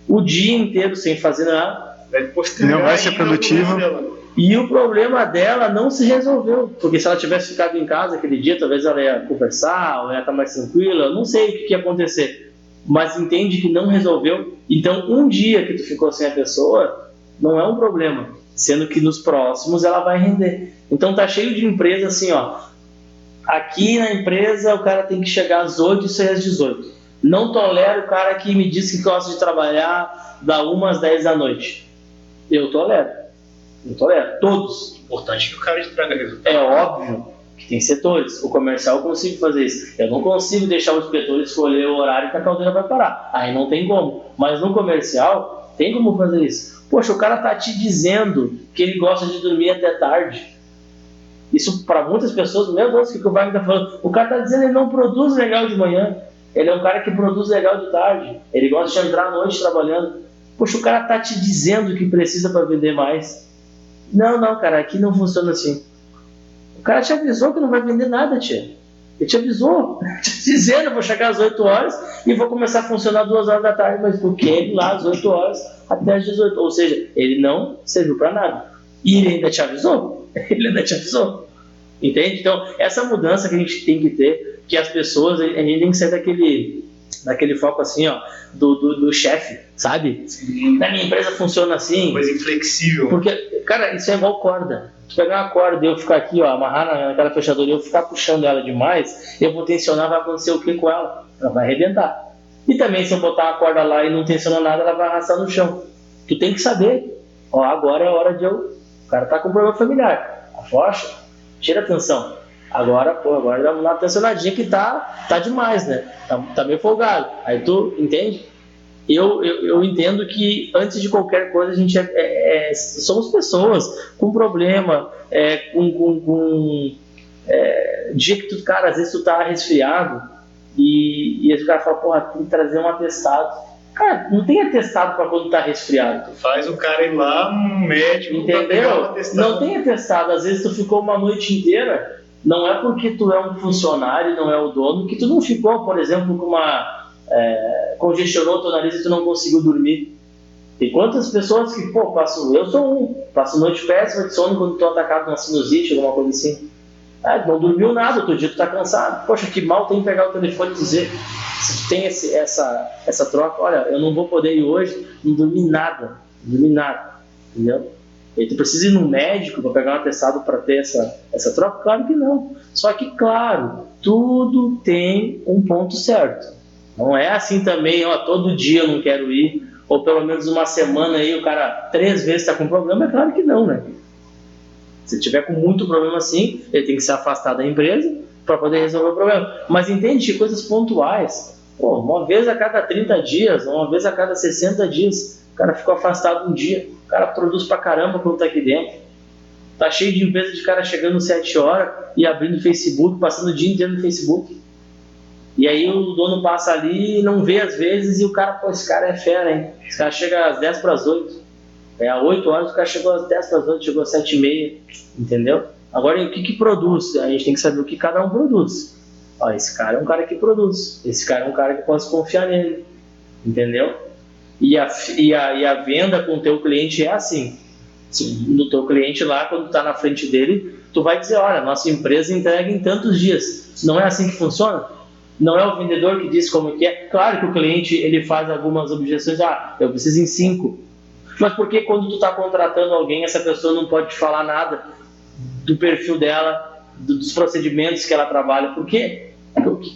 O dia inteiro sem fazer nada. Não vai ser produtivo. E o problema dela não se resolveu. Porque se ela tivesse ficado em casa aquele dia, talvez ela ia conversar, ou ia estar mais tranquila. Eu não sei o que ia acontecer. Mas entende que não resolveu. Então, um dia que tu ficou sem a pessoa, não é um problema. Sendo que nos próximos ela vai render. Então, tá cheio de empresa assim, ó. Aqui na empresa, o cara tem que chegar às 8 e sair às 18. Não tolero o cara que me diz que gosta de trabalhar da 1 às 10 da noite. Eu tolero. Todos. Importante que o cara traga resultado. É óbvio que tem setores. O comercial eu consigo fazer isso. Eu não consigo deixar o inspetor escolher o horário que a caldeira vai parar. Aí não tem como. Mas no comercial, tem como fazer isso. Poxa, o cara tá te dizendo que ele gosta de dormir até tarde. Isso para muitas pessoas, meu Deus, o que o Wagner tá falando? O cara tá dizendo que ele não produz legal de manhã. Ele é um cara que produz legal de tarde. Ele gosta de entrar à noite trabalhando. Poxa, o cara tá te dizendo que precisa para vender mais. Não, cara, aqui não funciona assim. O cara te avisou que não vai vender nada, tia. Ele te avisou, te dizendo, eu vou chegar às 8 horas e vou começar a funcionar 2 horas da tarde, mas porque ele lá às 8 horas até às 18. Ou seja, ele não serviu para nada. E ele ainda te avisou. Ele ainda te avisou. Entende? Então, essa mudança que a gente tem que ter, que as pessoas, a gente tem que ser daquele foco assim, ó, do chefe, sabe? Sim. Na minha empresa funciona assim. Coisa inflexível. Porque, cara, isso é igual corda. Se pegar uma corda e eu ficar aqui, ó, amarrar naquela fechadura e eu ficar puxando ela demais, eu vou tensionar, vai acontecer o que com ela? Ela vai arrebentar. E também, se eu botar uma corda lá e não tensionar nada, ela vai arrastar no chão. Tu tem que saber, ó, agora é a hora de eu... O cara tá com um problema familiar. Afrouxa, tira a tensão. Agora dá uma tensionadinha que tá demais, né? Tá meio folgado. Aí tu entende? Eu entendo que antes de qualquer coisa a gente somos pessoas com problema, dia que tu, cara, às vezes tu tá resfriado e o cara fala, porra, tem que trazer um atestado. Cara, não tem atestado para quando tá resfriado. Tu faz o cara ir lá no médico, entendeu? Não tem atestado. Às vezes tu ficou uma noite inteira, não é porque tu é um funcionário, não é o dono, que tu não ficou, por exemplo, com uma congestionou teu nariz e tu não conseguiu dormir. Tem quantas pessoas que, passo noite péssima de sono quando estou atacado com uma sinusite, alguma coisa assim. Não dormiu nada, outro dia tu tá cansado. Poxa, que mal tem que pegar o telefone e dizer, se tu tem essa troca, olha, eu não vou poder ir hoje, não dormi nada, entendeu? E tu precisa ir no médico para pegar um atestado para ter essa troca? Claro que não. Só que, claro, tudo tem um ponto certo. Não é assim também, ó, todo dia eu não quero ir, ou pelo menos uma semana aí o cara 3 vezes está com problema, é claro que não, né? Se tiver com muito problema assim, ele tem que se afastar da empresa para poder resolver o problema. Mas entende que coisas pontuais, uma vez a cada 30 dias, uma vez a cada 60 dias, o cara ficou afastado um dia, o cara produz pra caramba quando tá aqui dentro. Tá cheio de empresa de cara chegando 7 horas e abrindo Facebook, passando o dia inteiro no Facebook. E aí o dono passa ali e não vê às vezes, e o cara, esse cara é fera, hein? Esse cara chega às 10 para as 8. Às 8 horas o cara chegou às 10 para as 8, chegou às 7h30, entendeu? Agora, o que produz? A gente tem que saber o que cada um produz. Ó, esse cara é um cara que produz, esse cara é um cara que posso confiar nele, entendeu? E a venda com o teu cliente é assim. No teu cliente lá, quando tu tá na frente dele, tu vai dizer, olha, nossa empresa entrega em tantos dias. Não é assim que funciona? Não é o vendedor que diz como que é. Claro que o cliente ele faz algumas objeções, eu preciso em 5. Mas por que quando tu está contratando alguém, essa pessoa não pode te falar nada do perfil dela, dos procedimentos que ela trabalha? Por quê?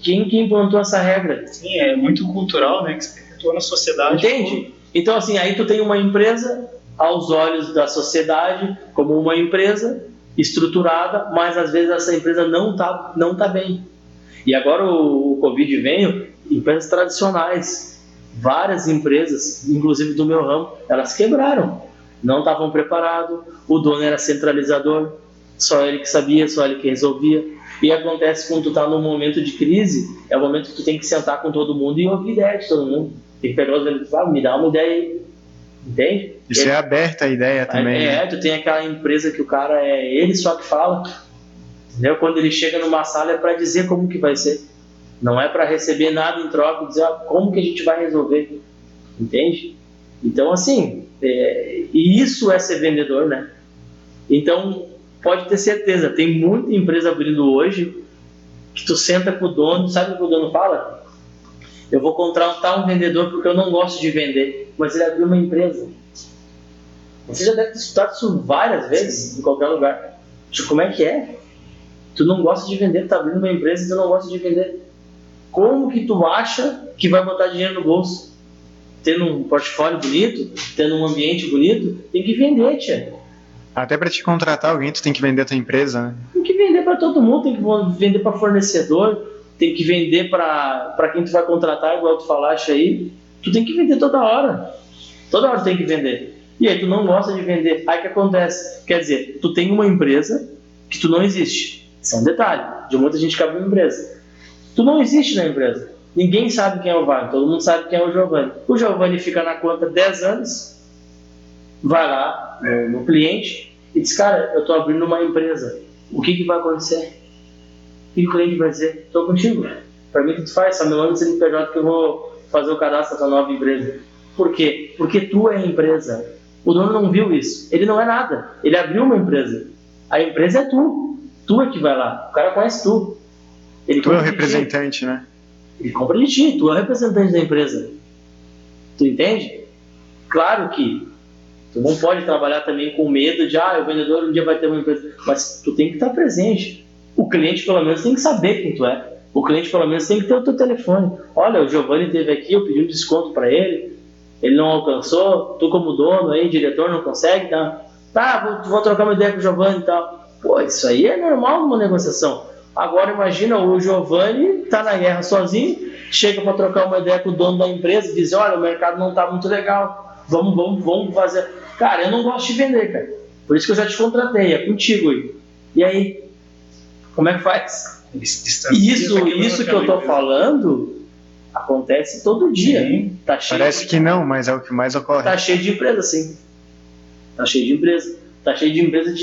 Quem implantou essa regra? Sim, é muito cultural, né, que se perpetua na sociedade. Entende? Então, assim, aí tu tem uma empresa, aos olhos da sociedade, como uma empresa estruturada, mas às vezes essa empresa não tá bem. E agora o Covid veio, empresas tradicionais, várias empresas, inclusive do meu ramo, elas quebraram, não estavam preparados, o dono era centralizador, só ele que sabia, só ele que resolvia. E acontece quando tu está num momento de crise, é o momento que tu tem que sentar com todo mundo e ouvir ideia de todo mundo. Tem que pegar os vendedores e falar, me dá uma ideia aí, entende? Isso é aberta a ideia também. Tu tem aquela empresa que o cara é ele só que fala. Entendeu? Quando ele chega numa sala é para dizer como que vai ser, não é para receber nada em troca, dizer como que a gente vai resolver, entende? Então assim, e isso é ser vendedor, né? Então pode ter certeza, tem muita empresa abrindo hoje que tu senta com o dono, sabe o que o dono fala? Eu vou contratar um vendedor porque eu não gosto de vender, mas ele abriu uma empresa. Você já deve ter escutado isso várias vezes em qualquer lugar. Como é que é? Tu não gosta de vender, tu tá abrindo uma empresa e tu não gosta de vender. Como que tu acha que vai botar dinheiro no bolso? Tendo um portfólio bonito, tendo um ambiente bonito, tem que vender, tia. Até para te contratar alguém, tu tem que vender a tua empresa, né? Tem que vender para todo mundo, tem que vender para fornecedor, tem que vender para quem tu vai contratar, igual tu falaste aí. Tu tem que vender toda hora. Toda hora tu tem que vender. E aí tu não gosta de vender. Aí o que acontece? Quer dizer, tu tem uma empresa que tu não existe. Isso é um detalhe, de muita gente que abre uma empresa. Tu não existe na empresa. Ninguém sabe quem é o Wagner, todo mundo sabe quem é o Giovanni. O Giovanni fica na conta 10 anos, vai lá no cliente e diz, cara, eu estou abrindo uma empresa. O que vai acontecer? O que o cliente vai dizer? Estou contigo. Para mim, o que tu faz? Só me manda o CNPJ que eu vou fazer o cadastro da tua nova empresa. Por quê? Porque tu é a empresa. O dono não viu isso. Ele não é nada. Ele abriu uma empresa. A empresa é tu. Tu é que vai lá. O cara conhece tu. Tu é o representante, né? Ele compra de ti. Tu é o representante da empresa. Tu entende? Claro que tu não pode trabalhar também com medo de o vendedor um dia vai ter uma empresa. Mas tu tem que estar presente. O cliente pelo menos tem que saber quem tu é. O cliente pelo menos tem que ter o teu telefone. Olha, o Giovanni esteve aqui, eu pedi um desconto para ele. Ele não alcançou. Tu como dono aí, diretor, não consegue, tá? Vou trocar uma ideia com o Giovanni e tal. Pô, isso aí é normal numa negociação. Agora imagina, o Giovanni tá na guerra sozinho, chega para trocar uma ideia com o dono da empresa e diz, olha, o mercado não tá muito legal, vamos fazer. Cara, eu não gosto de vender, cara. Por isso que eu já te contratei, é contigo aí. E aí, como é que faz? Isso que eu tô falando acontece todo dia. Tá cheio Parece que não, mas é o que mais ocorre. Tá cheio de empresa, sim. Tá cheio de empresa. Tá cheio de empresa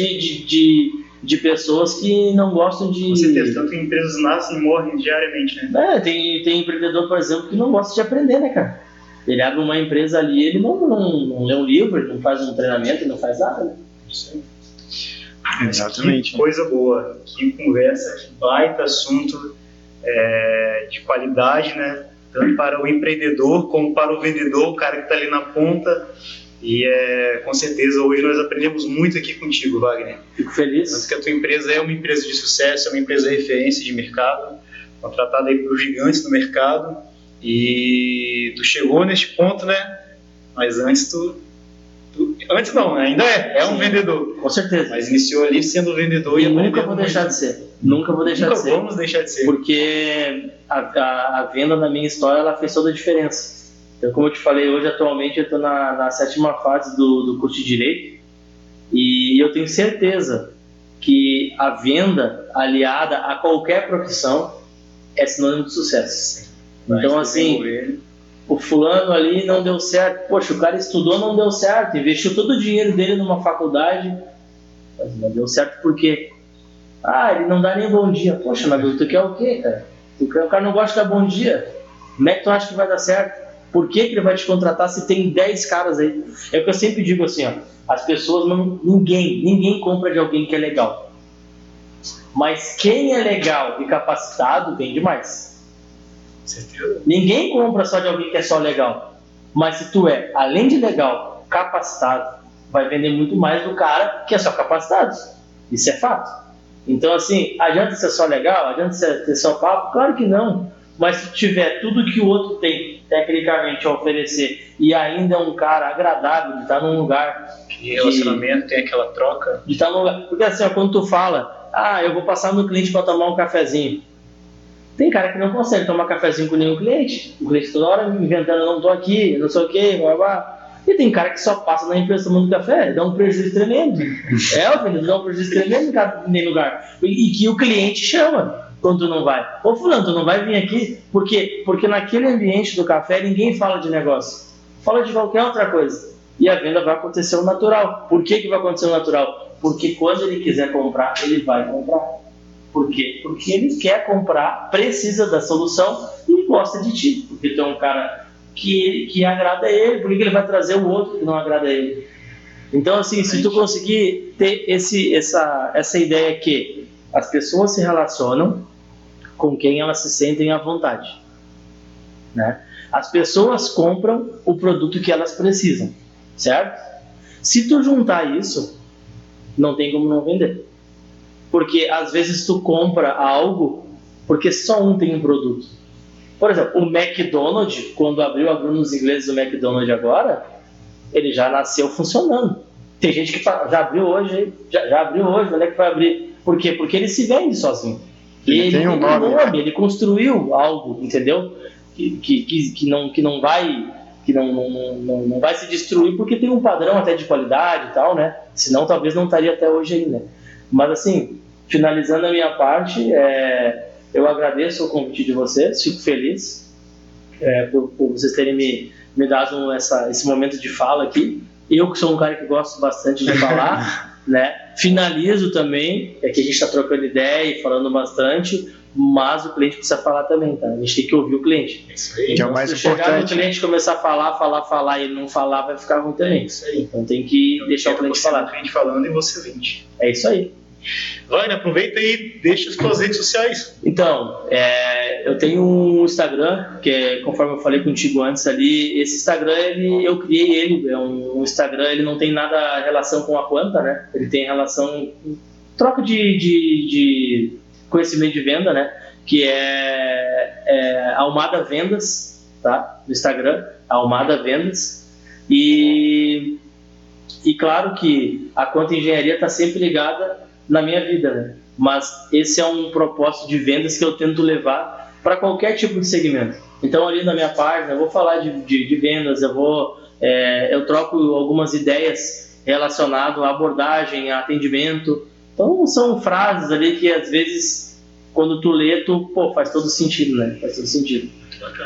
de pessoas que não gostam de... Com certeza, tanto que empresas nascem e morrem diariamente, né? Tem empreendedor, por exemplo, que não gosta de aprender, né, cara? Ele abre uma empresa ali, ele não lê um livro, ele não faz um treinamento, ele não faz nada, né? Isso aí. Exatamente. Que coisa boa, que conversa, que baita assunto de qualidade, né? Tanto para o empreendedor como para o vendedor, o cara que está ali na ponta. E com certeza hoje nós aprendemos muito aqui contigo, Wagner. Fico feliz. Tanto que a tua empresa é uma empresa de sucesso, é uma empresa de referência de mercado, contratada aí por gigantes do mercado. E tu chegou neste ponto, né? Mas antes antes não, ainda é um vendedor. Com certeza. Mas iniciou ali sendo vendedor e nunca vou deixar de ser. Nunca vou deixar de ser. Vamos deixar de ser. Porque a venda na minha história, ela fez toda a diferença. Então, como eu te falei, hoje atualmente eu estou na 7ª fase do curso de Direito e eu tenho certeza que a venda aliada a qualquer profissão é sinônimo de sucesso. Então, assim, o fulano ali não deu certo. Poxa, o cara estudou, não deu certo, investiu todo o dinheiro dele numa faculdade, mas não deu certo por quê? Ele não dá nem bom dia. Poxa, mas tu quer o quê, cara? O cara não gosta de dar bom dia. Como é que tu acha que vai dar certo? Por que ele vai te contratar se tem 10 caras aí? É o que eu sempre digo assim, as pessoas ninguém compra de alguém que é legal. Mas quem é legal e capacitado vende mais. Certeza. Ninguém compra só de alguém que é só legal. Mas se tu é, além de legal, capacitado, vai vender muito mais do cara que é só capacitado. Isso é fato. Então assim, adianta ser só legal? Adianta ser só papo? Claro que não. Mas se tiver tudo que o outro tem, tecnicamente, a oferecer, e ainda é um cara agradável de estar num lugar... De relacionamento, tem aquela troca. De estar num lugar... Porque assim, quando tu fala, eu vou passar no cliente para tomar um cafezinho. Tem cara que não consegue tomar cafezinho com nenhum cliente. O cliente toda hora me inventando, não tô aqui, não sei o quê, blá, blá. E tem cara que só passa na empresa tomando café, dá um prejuízo tremendo. O vendedor dá um prejuízo tremendo em lugar. E que o cliente chama quando tu não vai. Ô fulano, tu não vai vir aqui? Por quê? Porque naquele ambiente do café ninguém fala de negócio. Fala de qualquer outra coisa. E a venda vai acontecer o natural. Por que vai acontecer o natural? Porque quando ele quiser comprar, ele vai comprar. Por quê? Porque ele quer comprar, precisa da solução e gosta de ti. Porque tu é um cara que agrada ele. Por que ele vai trazer o outro que não agrada ele? Então, assim, se tu conseguir ter essa ideia que as pessoas se relacionam com quem elas se sentem à vontade, né? As pessoas compram o produto que elas precisam, certo? Se tu juntar isso, não tem como não vender. Porque às vezes tu compra algo porque só um tem um produto. Por exemplo, o McDonald's, quando abriu nos ingleses do McDonald's agora, ele já nasceu funcionando. Tem gente que fala, já abriu hoje, onde é que vai abrir? Por quê? Porque ele se vende sozinho. Ele tem um nome, ele construiu algo, entendeu? Que não vai se destruir porque tem um padrão até de qualidade e tal, né? Senão talvez não estaria até hoje ainda. Mas assim, finalizando a minha parte, eu agradeço o convite de vocês, fico feliz por vocês terem me dado esse momento de fala aqui. Eu que sou um cara que gosto bastante de falar, né? Finalizo também, é que a gente está trocando ideia e falando bastante, mas o cliente precisa falar também, tá? A gente tem que ouvir o cliente. Isso aí. Que é o mais se chegar importante. no cliente começar a falar e ele não falar, vai ficar ruim também. Isso aí. Então tem que deixar o cliente Você falar. o cliente falando e você vende. É isso aí. Wagner, aproveita e deixa as tuas redes sociais. Então, eu tenho um Instagram, que é, conforme eu falei contigo antes ali, esse Instagram, eu criei ele, é um Instagram, ele não tem nada relação com a planta, né? Ele tem relação com troca de conhecimento de venda, né? Que é Almada Vendas, tá? No Instagram, Almada Vendas. E claro que a Quanta Engenharia está sempre ligada na minha vida, né? Mas esse é um propósito de vendas que eu tento levar para qualquer tipo de segmento. Então ali na minha página eu vou falar de vendas, eu troco algumas ideias relacionadas à abordagem, a atendimento. Então são frases ali que às vezes quando tu lê, faz todo sentido, né? Faz todo sentido.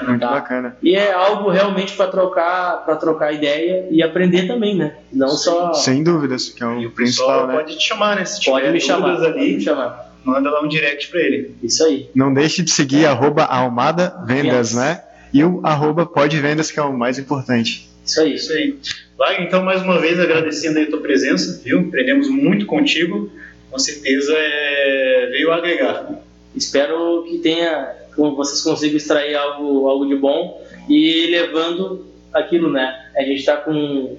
Muito bacana. E é algo realmente para trocar ideia e aprender também, né? Não só... Sem dúvidas, que é o principal, né? Pode te chamar, né? Se Pode tiver me chamar, dúvidas ali, pode me chamar. manda lá um direct para ele. Isso aí. Não deixe de seguir @Almada Vendas, né? E o @PodVendas, que é o mais importante. Isso aí. Isso aí. Wagner, então, mais uma vez, agradecendo aí a tua presença, viu? Aprendemos muito contigo. Com certeza veio agregar. Espero que vocês consigam extrair algo de bom e levando aquilo, né? A gente está com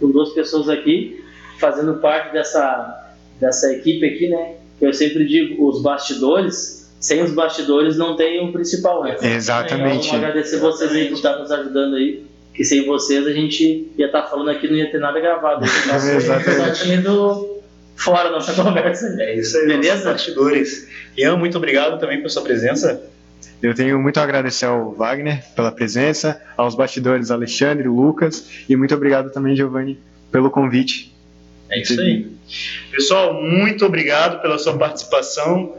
2 pessoas aqui fazendo parte dessa equipe aqui, né? Que eu sempre digo, os bastidores, sem os bastidores não tem o principal, né? Exatamente. Então, agradecer vocês aí por estar nos ajudando aí, que sem vocês a gente ia estar falando aqui, não ia ter nada gravado. Só tinha ido fora nossa conversa. É isso aí, beleza? Bastidores. Ian, muito obrigado também pela sua presença. Eu tenho muito a agradecer ao Wagner pela presença, aos bastidores Alexandre, Lucas, e muito obrigado também, Giovanni, pelo convite. É isso aí. Pessoal, muito obrigado pela sua participação.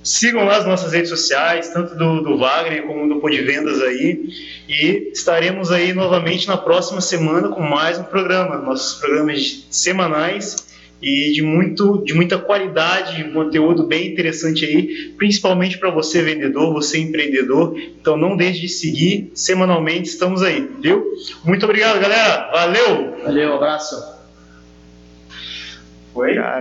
Sigam lá as nossas redes sociais, tanto do Wagner como do Podvendas aí. E estaremos aí novamente na próxima semana com mais um programa. Nossos programas semanais e de muita qualidade, um conteúdo bem interessante aí, principalmente para você vendedor, você empreendedor. Então não deixe de seguir, semanalmente estamos aí, viu? Muito obrigado, galera. Valeu! Valeu, abraço. Foi?